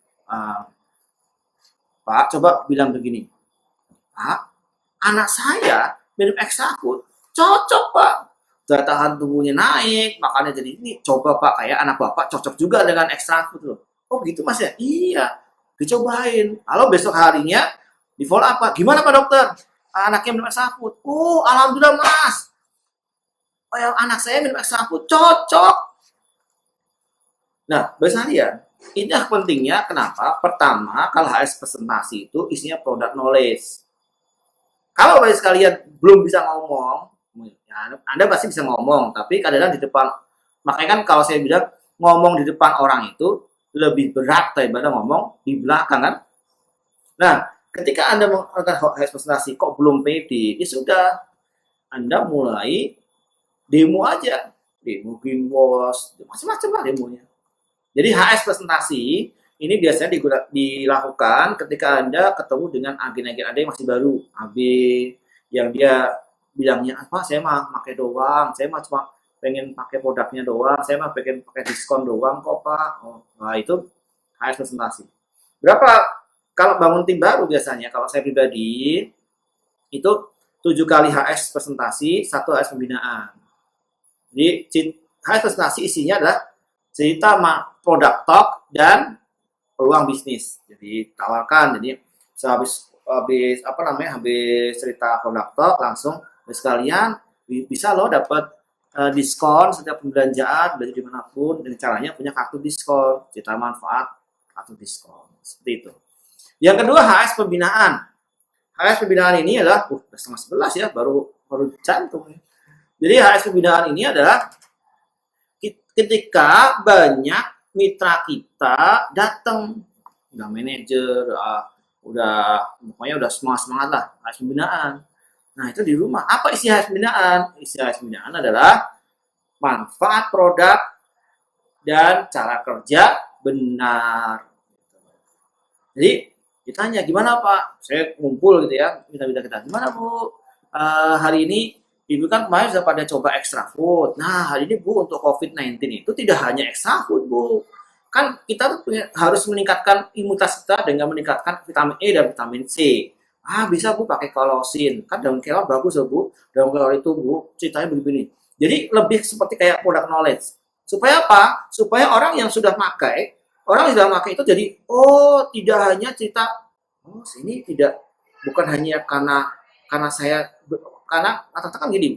Pak coba bilang begini, Pak, anak saya minum extra food, cocok Pak. Daya tahan tubuhnya naik, makanya jadi ini. Coba Pak, kayak anak Bapak cocok juga dengan extra food loh. Oh gitu Mas ya? Iya, dicobain. Lalu besok harinya di follow apa? Gimana Pak dokter? Anaknya minum extra food. Oh, alhamdulillah Mas. Oh, yang anak saya minum extra food. Cocok. Nah, ya, ini pentingnya kenapa? Pertama, kalau HS presentasi itu isinya produk knowledge. Kalau Bapak sekalian belum bisa ngomong, ya, Anda pasti bisa ngomong, tapi kadang-kadang di depan, makanya kan kalau saya bilang ngomong di depan orang itu lebih berat daripada ngomong di belakang kan. Nah, ketika Anda melakukan HS presentasi kok belum pede, ya sudah, Anda mulai demo aja, demo greenwash, macam-macam lah demonya. Jadi HS presentasi ini biasanya dilakukan ketika Anda ketemu dengan agen-agen Anda yang masih baru, AB, yang dia bilangnya, apa, saya mah pakai doang, saya mah cuma pengen pakai produknya doang, saya mah pengen pakai diskon doang kok Pak. Oh, nah itu HS presentasi. Berapa kalau bangun tim baru biasanya, kalau saya pribadi, itu 7 kali HS presentasi, 1 HS pembinaan. Jadi HS presentasi isinya adalah cerita produk talk dan peluang bisnis. Jadi tawarkan, jadi habis cerita produk talk langsung sekalian bisa loh dapat diskon setiap pembelanjaan belanja dimanapun, dan caranya punya kartu diskon, cerita manfaat kartu diskon seperti itu. Yang kedua HS pembinaan. HS pembinaan ini adalah udah 10:30 ya, baru jantung. Jadi HS pembinaan ini adalah ketika banyak mitra kita datang, udah manajer, pokoknya udah semangat lah HS pembinaan. Nah itu di rumah. Apa isi HS pembinaan? Isi HS pembinaan adalah manfaat produk dan cara kerja benar. Jadi ditanya, gimana Pak? Saya ngumpul gitu ya, minta-minta kita. Gimana Bu? Hari ini Ibu kan kemarin sudah pada coba extra food. Nah, hari ini Bu untuk COVID-19 itu tidak hanya extra food Bu. Kan kita tuh harus meningkatkan imunitas kita dengan meningkatkan vitamin E dan vitamin C. Bisa Bu pakai kolosin. Kan daun kelor bagus loh Bu. Daun kelor itu Bu, ceritanya begini. Jadi lebih seperti kayak product knowledge. Supaya apa? Supaya orang yang sudah pakai itu jadi, oh tidak hanya cerita, oh ini bukan hanya karena katakan gini,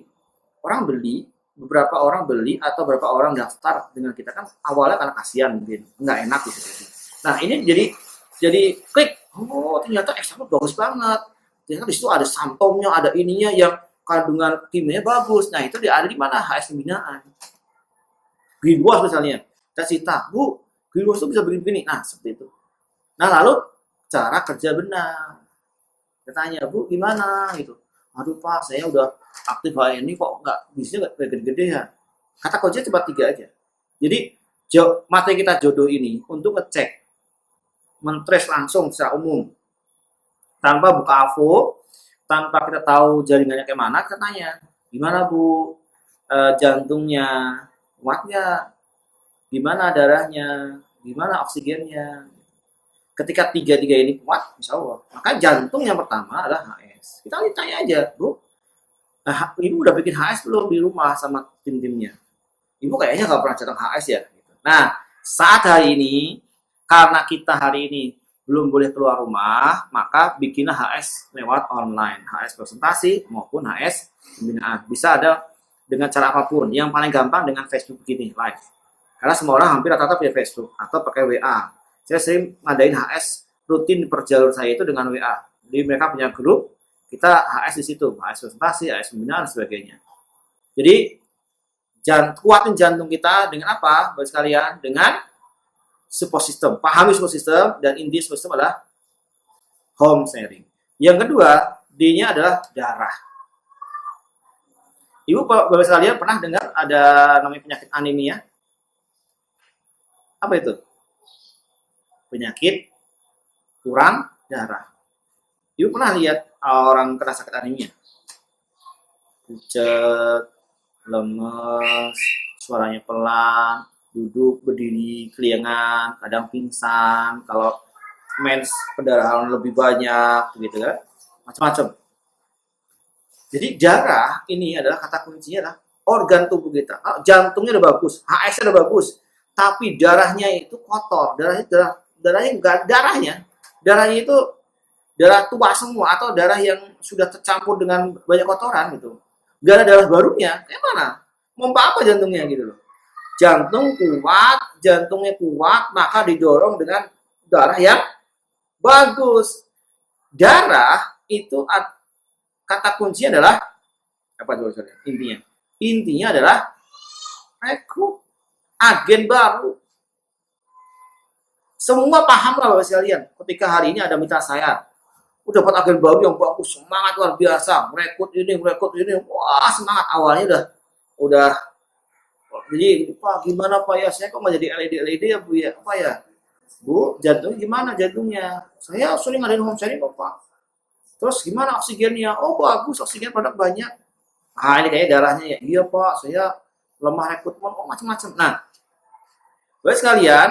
beberapa orang beli atau beberapa orang daftar dengan kita kan awalnya karena kasihan mungkin, nggak enak gitu. Nah ini jadi klik, oh ternyata ekstrak bagus banget, ternyata di situ ada santomnya, ada ininya yang kandungan kimianya bagus. Nah itu ada di mana? HS pembinaan. Greenwash misalnya, kita cerita, Bu, greenwash itu bisa begini. Nah, seperti itu. Nah, lalu cara kerja benar. Kita tanya, Bu, gimana? Gitu. Aduh, Pak, saya udah aktif hari ini kok bisnisnya nggak gede-gede ya. Kata coachnya cuma 3 aja. Jadi, materi kita jodoh ini untuk ngecek, men-trace langsung secara umum. Tanpa buka AVO, tanpa kita tahu jaringannya kayak mana, kita tanya, gimana Bu, jantungnya, kuat nggak? Gimana darahnya, gimana oksigennya. Ketika 3 ini kuat, insya Allah. Maka jantung yang pertama adalah HS. Kita tanya aja, Bu, Ibu udah bikin HS belum di rumah sama tim-timnya? Ibu kayaknya nggak pernah cetak HS ya. Nah, saat hari ini, karena kita hari ini belum boleh keluar rumah, maka bikinlah HS lewat online, HS presentasi maupun HS pembinaan. Bisa ada dengan cara apapun. Yang paling gampang dengan Facebook begini, live. Karena semua orang hampir rata-rata punya Facebook atau pakai WA. Saya sering ngadain HS rutin per jalur saya itu dengan WA. Jadi mereka punya grup, kita HS di situ, HS presentasi, HS pembinaan, dan sebagainya. Jadi kuatin jantung kita dengan apa, buat sekalian? Dengan support system. Pahami support system, dan inti support system adalah home sharing. Yang kedua, D-nya adalah darah. Ibu bapak sekalian pernah dengar ada namanya penyakit anemia? Apa itu? Penyakit kurang darah. Ibu pernah lihat orang kena sakit anemia? Pucet, lemes, suaranya pelan, duduk, berdiri, keliangan, kadang pingsan, kalau mens pendarahan lebih banyak, gitu kan, macam-macam. Jadi darah ini adalah kata kuncinya adalah organ tubuh kita. Jantungnya udah bagus, HS-nya udah bagus, tapi darahnya itu kotor, darahnya enggak darahnya itu darah tua semua atau darah yang sudah tercampur dengan banyak kotoran gitu. Gak ada darah barunya, kayak mana? Mompa apa jantungnya gitu loh. Jantungnya kuat, maka didorong dengan darah yang bagus. Darah itu kata kunci adalah apa coba intinya? Intinya adalah rekrut agen baru. Semua paham lah Bapak sekalian. Ketika hari ini ada mitra saya, udah dapat agen baru yang bagus, semangat luar biasa, merekrut ini, wah semangat. Awalnya udah jadi, Pak gimana Pak ya, saya kok nggak jadi LED ya Bu ya, apa ya Bu, jantungnya gimana jantungnya? Saya sering ngadain home sharing kok Pak. Terus gimana oksigennya? Oh bagus, oksigen produk banyak. Ah ini kayaknya darahnya ya, iya Pak, saya lemah rekrutmen, oh macam-macam. Nah, Bapak sekalian,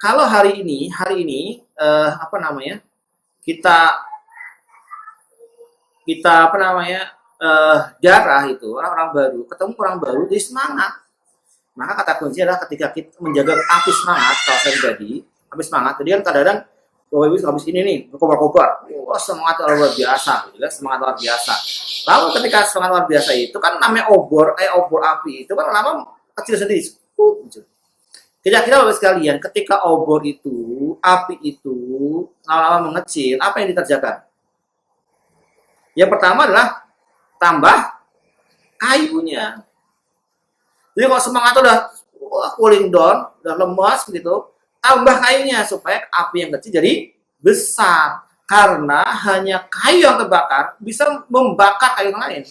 kalau hari ini apa namanya, kita apa namanya, darah itu orang-orang baru ketemu orang baru jadi semangat. Maka kata kunci adalah ketika kita menjaga api semangat. Kalau saya pribadi api semangat, jadi kan kadang-kadang habis ini nih berkobar-kobar, wah semangat luar biasa gitu kan, semangat luar biasa. Lalu ketika semangat luar biasa itu kan namanya obor api itu kan lama kecil sendiri. Kira-kira Bapak sekalian, ketika obor itu, api itu lama-lama mengecil, apa yang dikerjakan? Yang pertama adalah tambah kayunya. Jadi kalau semangat udah cooling down, udah lemas gitu, tambah kayunya supaya api yang kecil jadi besar. Karena hanya kayu yang terbakar bisa membakar kayu yang lain.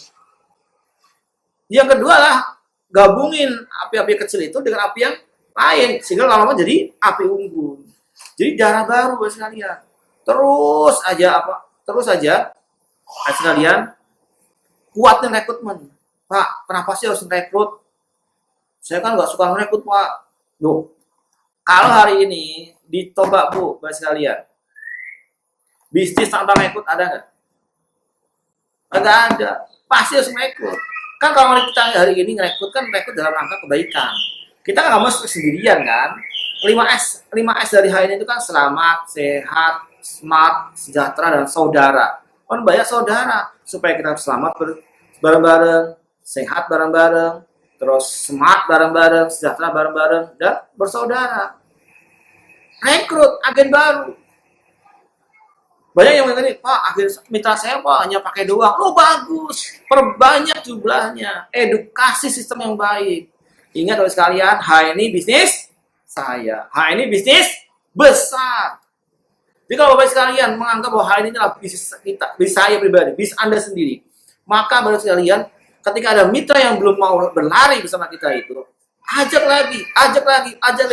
Yang kedua lah gabungin api-api kecil itu dengan api yang lain sehingga lama-lama jadi api unggun. Jadi darah baru Bapak sekalian. Terus aja sekalian kuatin rekrutmen. Pak, kenapa sih harus rekrut? Saya kan nggak suka ngerekrut Pak. Loh, kalau hari ini dicoba Bu, Bapak sekalian, bisnis tanpa rekrut ada nggak? Nggak ada. Pasti harus merekrut. Kan kalau kita hari ini rekrut dalam rangka kebaikan. Kita kan nggak mau sendirian kan. 5S dari HN itu kan selamat, sehat, smart, sejahtera, dan saudara. Kan banyak saudara supaya kita selamat bareng-bareng, sehat bareng-bareng, terus smart bareng-bareng, sejahtera bareng-bareng, dan bersaudara. Rekrut agen baru. Banyak yang mengatakan, Pak, agen mitra saya Pak hanya pakai doang. Oh bagus, perbanyak jumlahnya. Edukasi sistem yang baik. Ingat Bapak sekalian, ini bisnis saya. Ini bisnis besar. Jadi kalau Bapak sekalian menganggap bahwa ini adalah bisnis kita, bisnis saya pribadi, bisnis Anda sendiri, maka Bapak sekalian, ketika ada mitra yang belum mau berlari bersama kita itu, ajak lagi,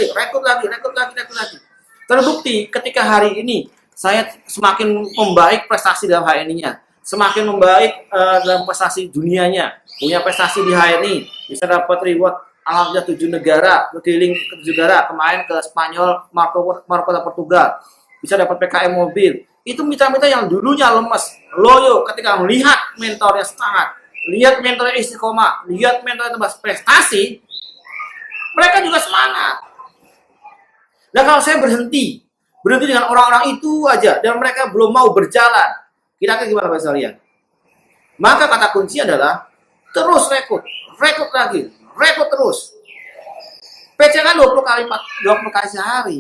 rekrut lagi. Terbukti ketika hari ini saya semakin membaik prestasi dalam HNI-nya, semakin membaik dalam prestasi dunianya, punya prestasi di HNI, bisa dapat reward alhamdulillah 7 negara, keliling ke 7 negara, kemarin ke Spanyol, Maroko dan Portugal, bisa dapat PKM mobil. Itu mitra-mitra yang dulunya lemes, loyo ketika melihat mentornya semangat, lihat mentornya istiqomah, lihat mentornya tebas prestasi, mereka juga semangat. Nah kalau saya berhenti berhenti dengan orang-orang itu aja, dan mereka belum mau berjalan. Kira-kira gimana Bapak sekalian? Maka kata kunci adalah terus rekrut, rekrut lagi, rekrut terus. PC kan 20 kali 20 kali sehari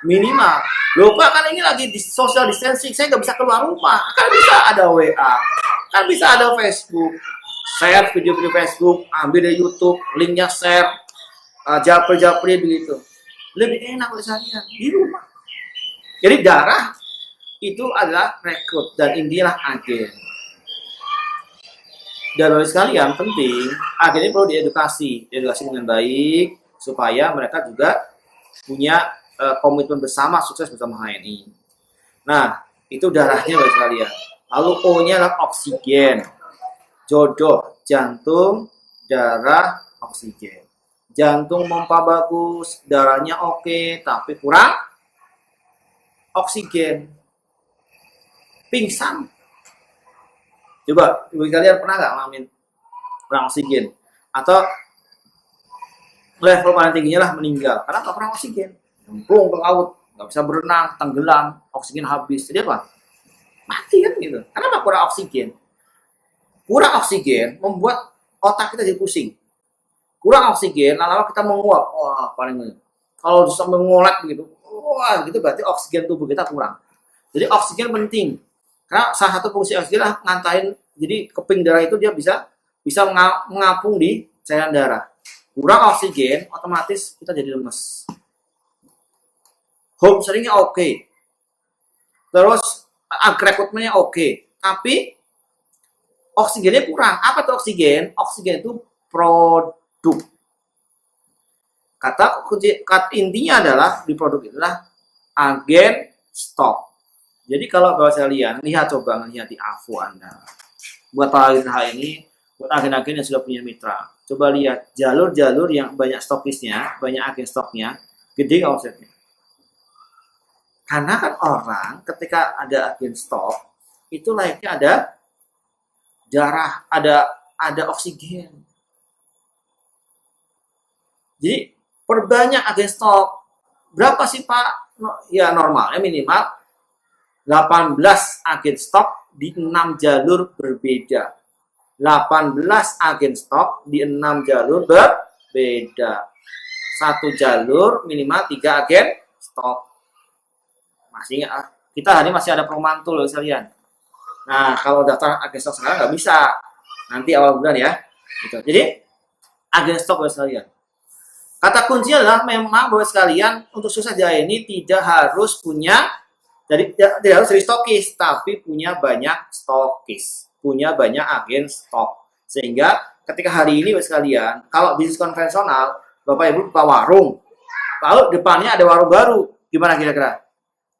minimal. Loh Pak, kan ini lagi di social distancing, saya nggak bisa keluar rumah. Kan bisa ada WA, kan bisa ada Facebook, share video-video Facebook, ambil dari YouTube, linknya share, japri-japri begitu. Lebih enak oleh saya di rumah. Jadi darah itu adalah rekrut, dan inilah agen. Dan oleh sekalian penting, agen ini perlu diedukasi dengan baik supaya mereka juga punya komitmen bersama, sukses bersama HNI. Nah, itu darahnya oleh sekalian. Lalu O-nya adalah oksigen. Jodoh, jantung, darah, oksigen. Jantung pompa bagus, darahnya oke, tapi kurang oksigen. Pingsan. Coba, ibu kalian pernah nggak ngalamin kurang oksigen? Atau level paling tingginya lah meninggal karena nggak pernah oksigen, nyemplung ke laut, nggak bisa berenang, tenggelam, oksigen habis. Jadi apa? Mati kan gitu. Kenapa kurang oksigen? Kurang oksigen membuat otak kita jadi pusing. Kurang oksigen, lama-lama kita menguap. Wah, paling kalau sampai ngolek begitu, wah gitu berarti oksigen tubuh kita kurang. Jadi oksigen penting. Karena salah satu fungsi oksigen adalah ngantain, jadi keping darah itu dia bisa mengapung di cairan darah. Kurang oksigen, otomatis kita jadi lemes. Home seringnya oke. Terus rekrutmennya oke. Tapi oksigennya kurang. Apa tuh oksigen? Oksigen itu produk. Kata intinya adalah di produk itulah agen stok. Jadi kalau sekalian lihat, coba lihat di AVO Anda. Buat para ini, buat agen-agen yang sudah punya mitra, coba lihat jalur-jalur yang banyak stokisnya, banyak agen stoknya, gede offsetnya. Karena kan orang ketika ada agen stok, itu layaknya ada darah, ada oksigen. Jadi perbanyak agen stok. Berapa sih Pak? Ya normalnya minimal 18 agen stok di 6 jalur berbeda. 18 agen stok di 6 jalur berbeda. Satu jalur minimal 3 agen stok. Masih kita hari masih ada promantul loh sekalian. Nah, kalau daftar agen stok sekarang nggak bisa. Nanti awal bulan ya. Gitu. Jadi agen stok loh sekalian. Kata kunci adalah memang bahwa sekalian untuk sukses di ini tidak harus punya, jadi tidak harus jadi stokis, tapi punya banyak stokis, punya banyak agen stok. Sehingga ketika hari ini sekalian, kalau bisnis konvensional, Bapak Ibu buka warung, lalu depannya ada warung baru, gimana kira-kira?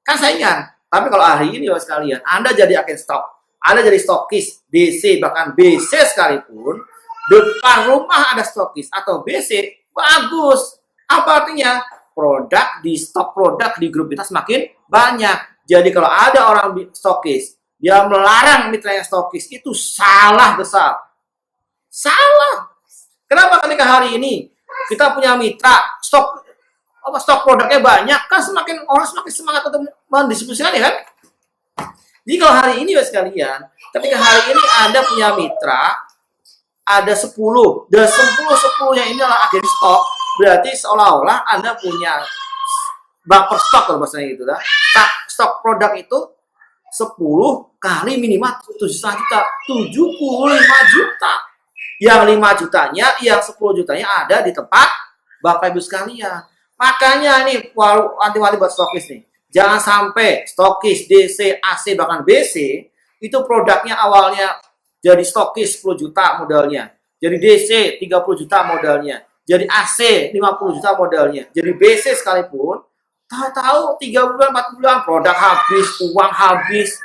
Kan saingan. Tapi kalau hari ini sekalian, Anda jadi agen stok, Anda jadi stokis, DC, bahkan BC sekalipun, depan rumah ada stokis atau BC, bagus. Apa artinya? Produk di stok produk di grup kita semakin banyak. Jadi kalau ada orang stokis, dia melarang mitranya stokis, itu salah besar. Salah. Kenapa ketika hari ini kita punya mitra, stok produknya banyak, kan semakin orang semakin semangat untuk mendistribusikan ya kan? Jadi kalau hari ini sekalian, ketika hari ini Anda punya mitra, ada 10, dan 10-10-nya ini adalah agen stok, berarti seolah-olah Anda punya buffer stok kalau bahasanya gitu lah. Stok produk itu 10 kali minimal 7,5 juta, 75 juta. Yang 5 jutanya, yang 10 jutanya ada di tempat Bapak Ibu sekalian. Makanya nih wanti-wanti buat stokis nih. Jangan sampai stokis DC, AC, bahkan BC itu produknya awalnya jadi stokis 10 juta modalnya, jadi DC 30 juta modalnya, jadi AC 50 juta modalnya, jadi BC sekalipun, tahu-tahu 3 bulan, 4 bulan, produk habis, uang habis.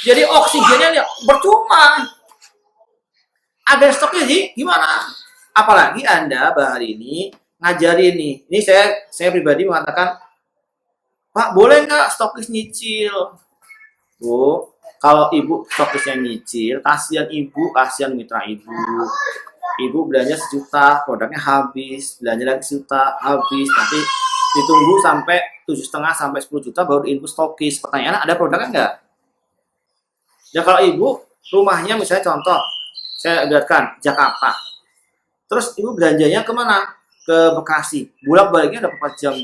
Jadi oksigennya percuma. Agen stoknya sih gimana? Apalagi Anda hari ini ngajarin nih. Ini saya pribadi mengatakan, Pak, boleh nggak stokis nyicil? Bu, kalau ibu stokisnya nyicil, kasihan ibu, kasihan mitra ibu. Ibu belanja 1 juta, produknya habis, belanja lagi 1 juta, habis. Nanti ditunggu sampai 7,5 sampai 10 juta baru input stokis. Pertanyaan, ada produknya nggak? Ya kalau ibu rumahnya misalnya contoh, saya lihatkan Jakarta. Terus ibu belanjanya kemana? Ke Bekasi. Bolak-baliknya ada 4 jam.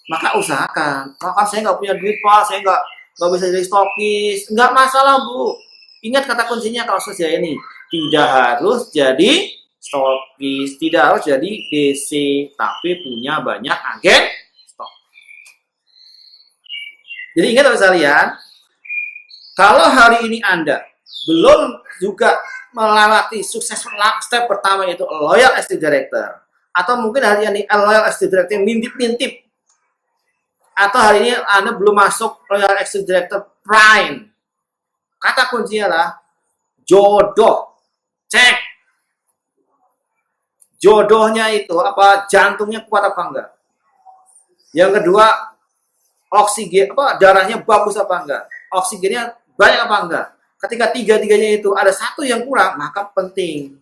Maka usahakan. Maka saya nggak punya duit pak, saya nggak bisa jadi stokis. Nggak masalah bu. Ingat kata kuncinya kalau saya ini. Tidak harus jadi stokis, tidak harus jadi DC, tapi punya banyak agen stok. Jadi ingat teman sekalian, kalau hari ini Anda belum juga melewati sukses step pertama yaitu loyal ST Director, atau mungkin hari ini loyal ST Director mintip-mintip, atau hari ini Anda belum masuk loyal ST Director Prime, kata kuncinya adalah jodoh. Cek jodohnya itu apa, jantungnya kuat apa enggak. Yang kedua, oksigen darahnya bagus apa enggak, oksigennya banyak apa enggak. Ketika tiga-tiganya itu ada satu yang kurang, maka penting.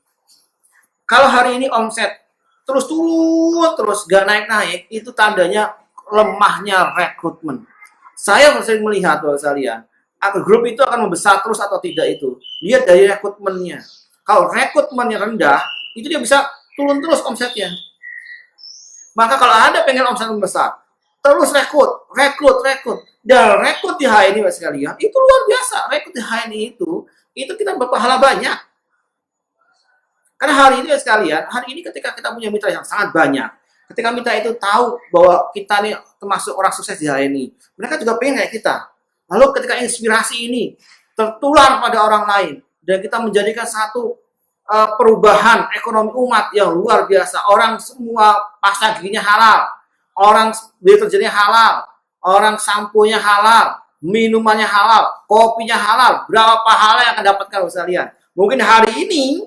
Kalau hari ini omset terus turun terus gak naik-naik, itu tandanya lemahnya rekrutmen. Saya sering melihat bahwa sekalian, grup itu akan membesar terus atau tidak itu lihat dari rekrutmennya. Kalau rekrutmennya rendah, itu dia bisa turun terus omsetnya. Maka kalau Anda pengen omset membesar, terus rekrut. Dan rekrut di HNI sekalian, itu luar biasa. Rekrut di HNI itu kita berpahala banyak. Karena hari ini sekalian, hari ini ketika kita punya mitra yang sangat banyak, ketika mitra itu tahu bahwa kita nih termasuk orang sukses di HNI, mereka juga pengen kayak kita. Lalu ketika inspirasi ini tertular pada orang lain, dan kita menjadikan satu perubahan ekonomi umat yang luar biasa. Orang semua pasta giginya halal, orang deterjennya halal, orang sampo-nya halal, minumannya halal, kopinya halal. Berapa pahala yang akan dapatkan sekalian? Mungkin hari ini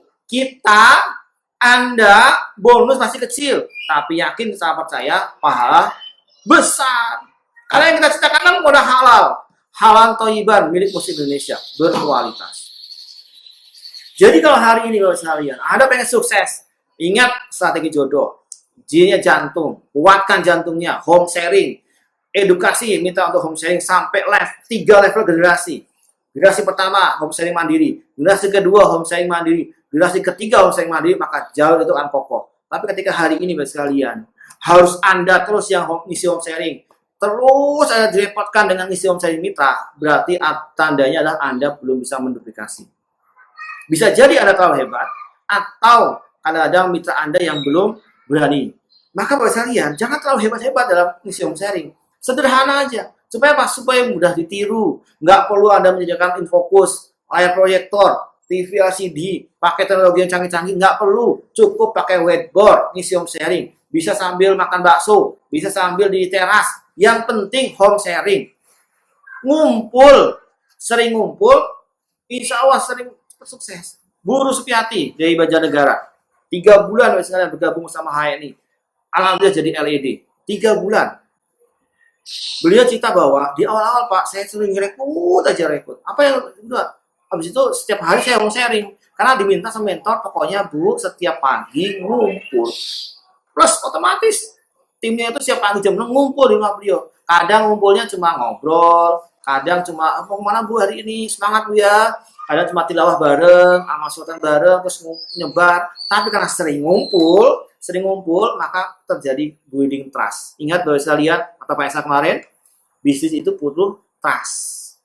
Anda bonus masih kecil, tapi yakin sahabat saya pahala besar. Karena yang kita ciptakan kan udah halal thayyiban milik Muslim Indonesia berkualitas. Jadi kalau hari ini Bapak sekalian, Anda pengen sukses, ingat strategi jodoh, J-nya jantung, kuatkan jantungnya, home sharing, edukasi, minta untuk home sharing sampai 3 level generasi. Generasi pertama home sharing mandiri, generasi kedua home sharing mandiri, generasi ketiga home sharing mandiri, maka jauh itu akan kokoh. Tapi ketika hari ini Bapak sekalian, harus Anda terus yang isi home sharing, terus Anda direpotkan dengan isi home sharing mitra, berarti tandanya adalah Anda belum bisa menduplikasi. Bisa jadi Anda terlalu hebat, atau kadang-kadang mitra Anda yang belum berani. Maka Bapak sekalian, jangan terlalu hebat-hebat dalam isi home sharing. Sederhana aja. Supaya apa? Supaya mudah ditiru. Nggak perlu Anda menyediakan infocus, layar proyektor, TV LCD, pakai teknologi yang canggih-canggih. Nggak perlu. Cukup pakai whiteboard, isi home sharing. Bisa sambil makan bakso, bisa sambil di teras. Yang penting home sharing. Ngumpul. Sering ngumpul, insya Allah sering sukses. Bu Ruspiati dari Banjarnegara, 3 bulan misalnya bergabung sama HNI, alhamdulillah jadi LED. 3 bulan. Beliau cerita bahwa di awal-awal Pak, saya sering rekrut. Apa yang kedua? Habis itu setiap hari saya home sharing karena diminta sama mentor, pokoknya Bu setiap pagi ngumpul. Plus otomatis timnya itu setiap pagi jam 6 ngumpul di rumah beliau. Kadang ngumpulnya cuma ngobrol, kadang cuma mau kemana Bu hari ini, semangat Bu ya. Kadang cuma tilawah bareng, amal sultan bareng, terus nyebar. Tapi karena sering ngumpul, maka terjadi building trust. Ingat bahwa saya lihat kata Pak Esa kemarin, bisnis itu butuh trust.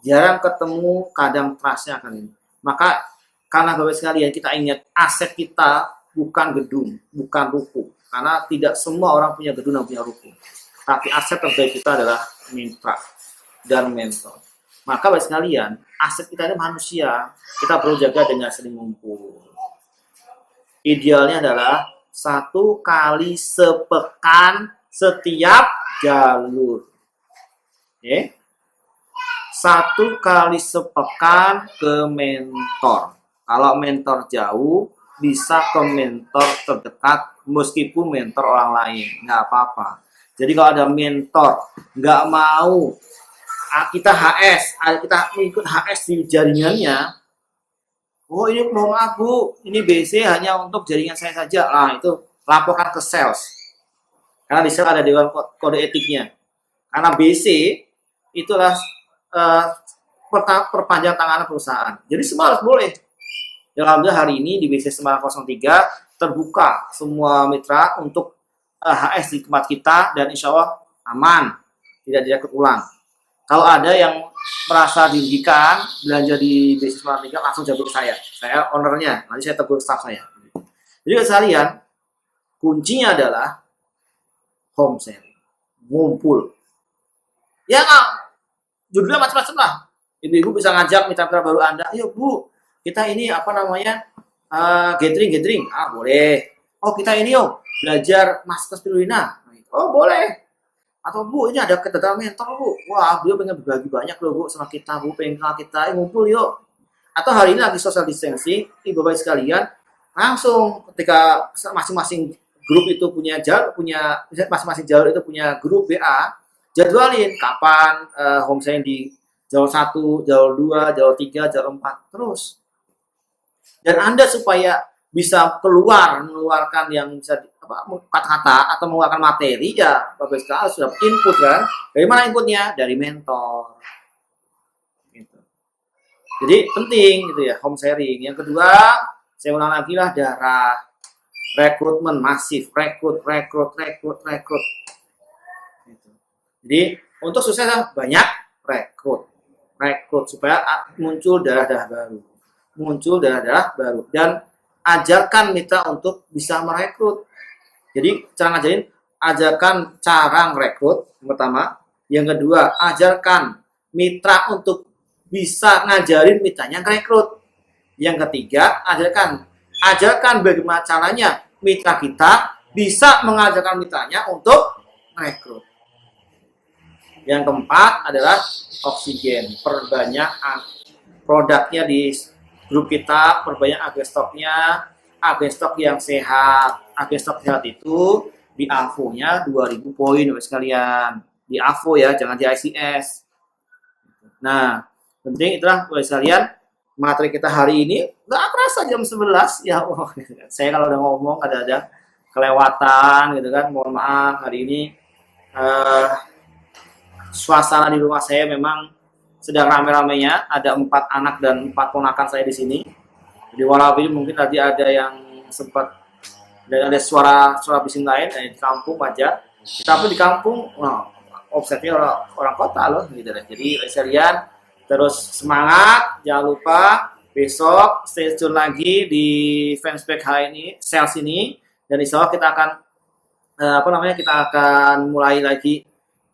Jarang ketemu, kadang trustnya akan ini. Maka karena Bapak sekalian kita ingat aset kita bukan gedung, bukan ruko. Karena tidak semua orang punya gedung dan punya ruko. Tapi aset terbaik kita adalah mitra dan mentor. Maka Bapak sekalian, aset kita ini manusia, kita perlu jaga dengan sering ngumpul. Idealnya adalah 1 kali sepekan setiap jalur. Oke? 1 kali sepekan ke mentor. Kalau mentor jauh, bisa ke mentor terdekat, meskipun mentor orang lain. Nggak apa-apa. Jadi kalau ada mentor, nggak mau kita mengikut HS di jaringannya. Oh ini mohon maaf Bu, ini BC hanya untuk jaringan saya saja. Nah itu laporkan ke sales. Karena di sel ada dewan kode etiknya. Karena BC itulah perpanjang tangan perusahaan. Jadi semua harus boleh. Alhamdulillah hari ini di BC Semarang 03 terbuka semua mitra untuk HS di tempat kita dan insya Allah aman, tidak direkrut ulang. Kalau ada yang merasa dirugikan belanja di BC Semarang 03 langsung jatuh ke saya ownernya, nanti saya tegur staff saya. Jadi sekalian, kuncinya adalah home sharing, ngumpul. Ya nggak, judulnya macam-macam lah. Ibu-ibu bisa ngajak mitra-mitra baru Anda, ayo Bu, kita ini apa namanya, gathering, boleh. Oh kita ini belajar master spirulina, oh boleh. Atau Bu, ini ada kedatangan mentor Bu, wah beliau pengen berbagi banyak loh Bu sama kita Bu, pengen kenal kita, ngumpul yuk. Atau hari ini lagi social distancing, ibu bapak sekalian, langsung ketika masing-masing grup itu punya masing-masing jalur itu punya grup WA, jadwalin kapan home sharing di jalur 1, jalur 2, jalur 3, jalur 4 terus. Dan Anda supaya bisa mengeluarkan yang bisa kata-kata atau mengeluarkan materi, ya Bapak sekalian sudah input kan. Dari mana inputnya? Dari mentor. Gitu. Jadi penting gitu ya home sharing. Yang kedua, saya ulang lagi lah, darah rekrutmen masif, rekrut. Gitu. Jadi untuk sukses banyak rekrut supaya muncul darah-darah baru, dan ajarkan mitra untuk bisa merekrut. Jadi cara ngajarin, ajarkan cara merekrut yang pertama, yang kedua ajarkan mitra untuk bisa ngajarin mitranya merekrut, yang ketiga ajarkan bagaimana caranya mitra kita bisa mengajarkan mitranya untuk merekrut. Yang keempat adalah oksigen, perbanyak produknya di grup kita, perbanyak agen stoknya, agen stok yang sehat. Agen stok sehat itu di AVO-nya 2000 poin sekalian. Di AVO ya, jangan di ICS. Nah, penting itulah Bapak sekalian, materi kita hari ini nggak kerasa jam 11 ya. Saya kalau udah ngomong ada kelewatan gitu kan, mohon maaf. Hari ini suasana di rumah saya memang sedang rame-ramenya, ada 4 anak dan 4 ponakan saya di sini. Di walaupun mungkin tadi ada yang sempat dan ada suara bising lain di kampung aja. Tapi di kampung, offsetnya orang kota loh, gitu. Jadi sekalian terus semangat, jangan lupa besok stay tune lagi di fanspage ini, sales ini, dan insya Allah kita akan kita akan mulai lagi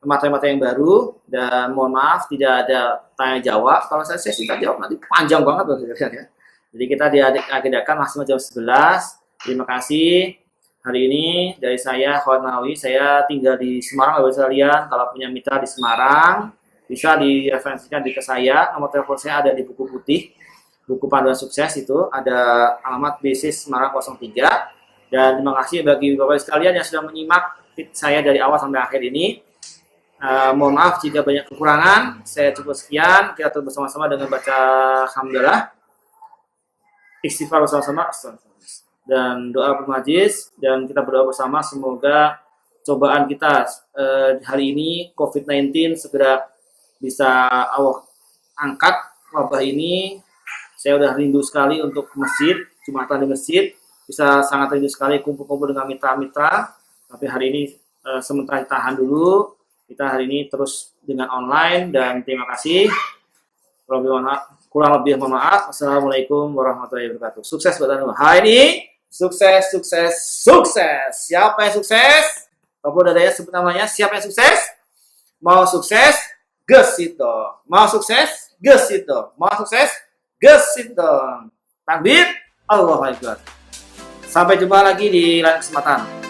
materi-materi yang baru, dan mohon maaf tidak ada tanya jawab. Kalau saya singkat jawab nanti panjang banget loh, gitu kan ya. Jadi kita diagendakan maksimal jam 11. Terima kasih. Hari ini dari saya Khalid Nawawi, saya tinggal di Semarang Bapak sekalian. Kalau punya mitra di Semarang bisa direferensikan ke saya. Nomor telepon saya ada di buku putih, buku panduan sukses itu ada alamat BC Semarang 03. Dan terima kasih bagi Bapak sekalian yang sudah menyimak saya dari awal sampai akhir ini. Mohon maaf jika banyak kekurangan. Saya cukup sekian. Kita terus bersama-sama dengan baca hamdalah, istighfar bersama-sama, dan doa bermajlis, dan kita berdoa bersama semoga cobaan kita hari ini COVID-19 segera bisa Allah angkat wabah ini. Saya udah rindu sekali untuk masjid, Jumatan di masjid, bisa sangat rindu sekali kumpul-kumpul dengan mitra-mitra. Tapi hari ini sementara ditahan dulu. Kita hari ini terus dengan online, dan terima kasih. Kurang lebih mohon maaf. Assalamualaikum warahmatullahi wabarakatuh. Sukses buat Anda. Hari ini sukses. Siapa yang sukses? Bapak dadanya sebut namanya. Siapa yang sukses? Mau sukses? Gesit dong. Mau sukses? Gesit dong. Mau sukses? Gesit dong. Takbir. Allahu Akbar. Sampai jumpa lagi di lain kesempatan.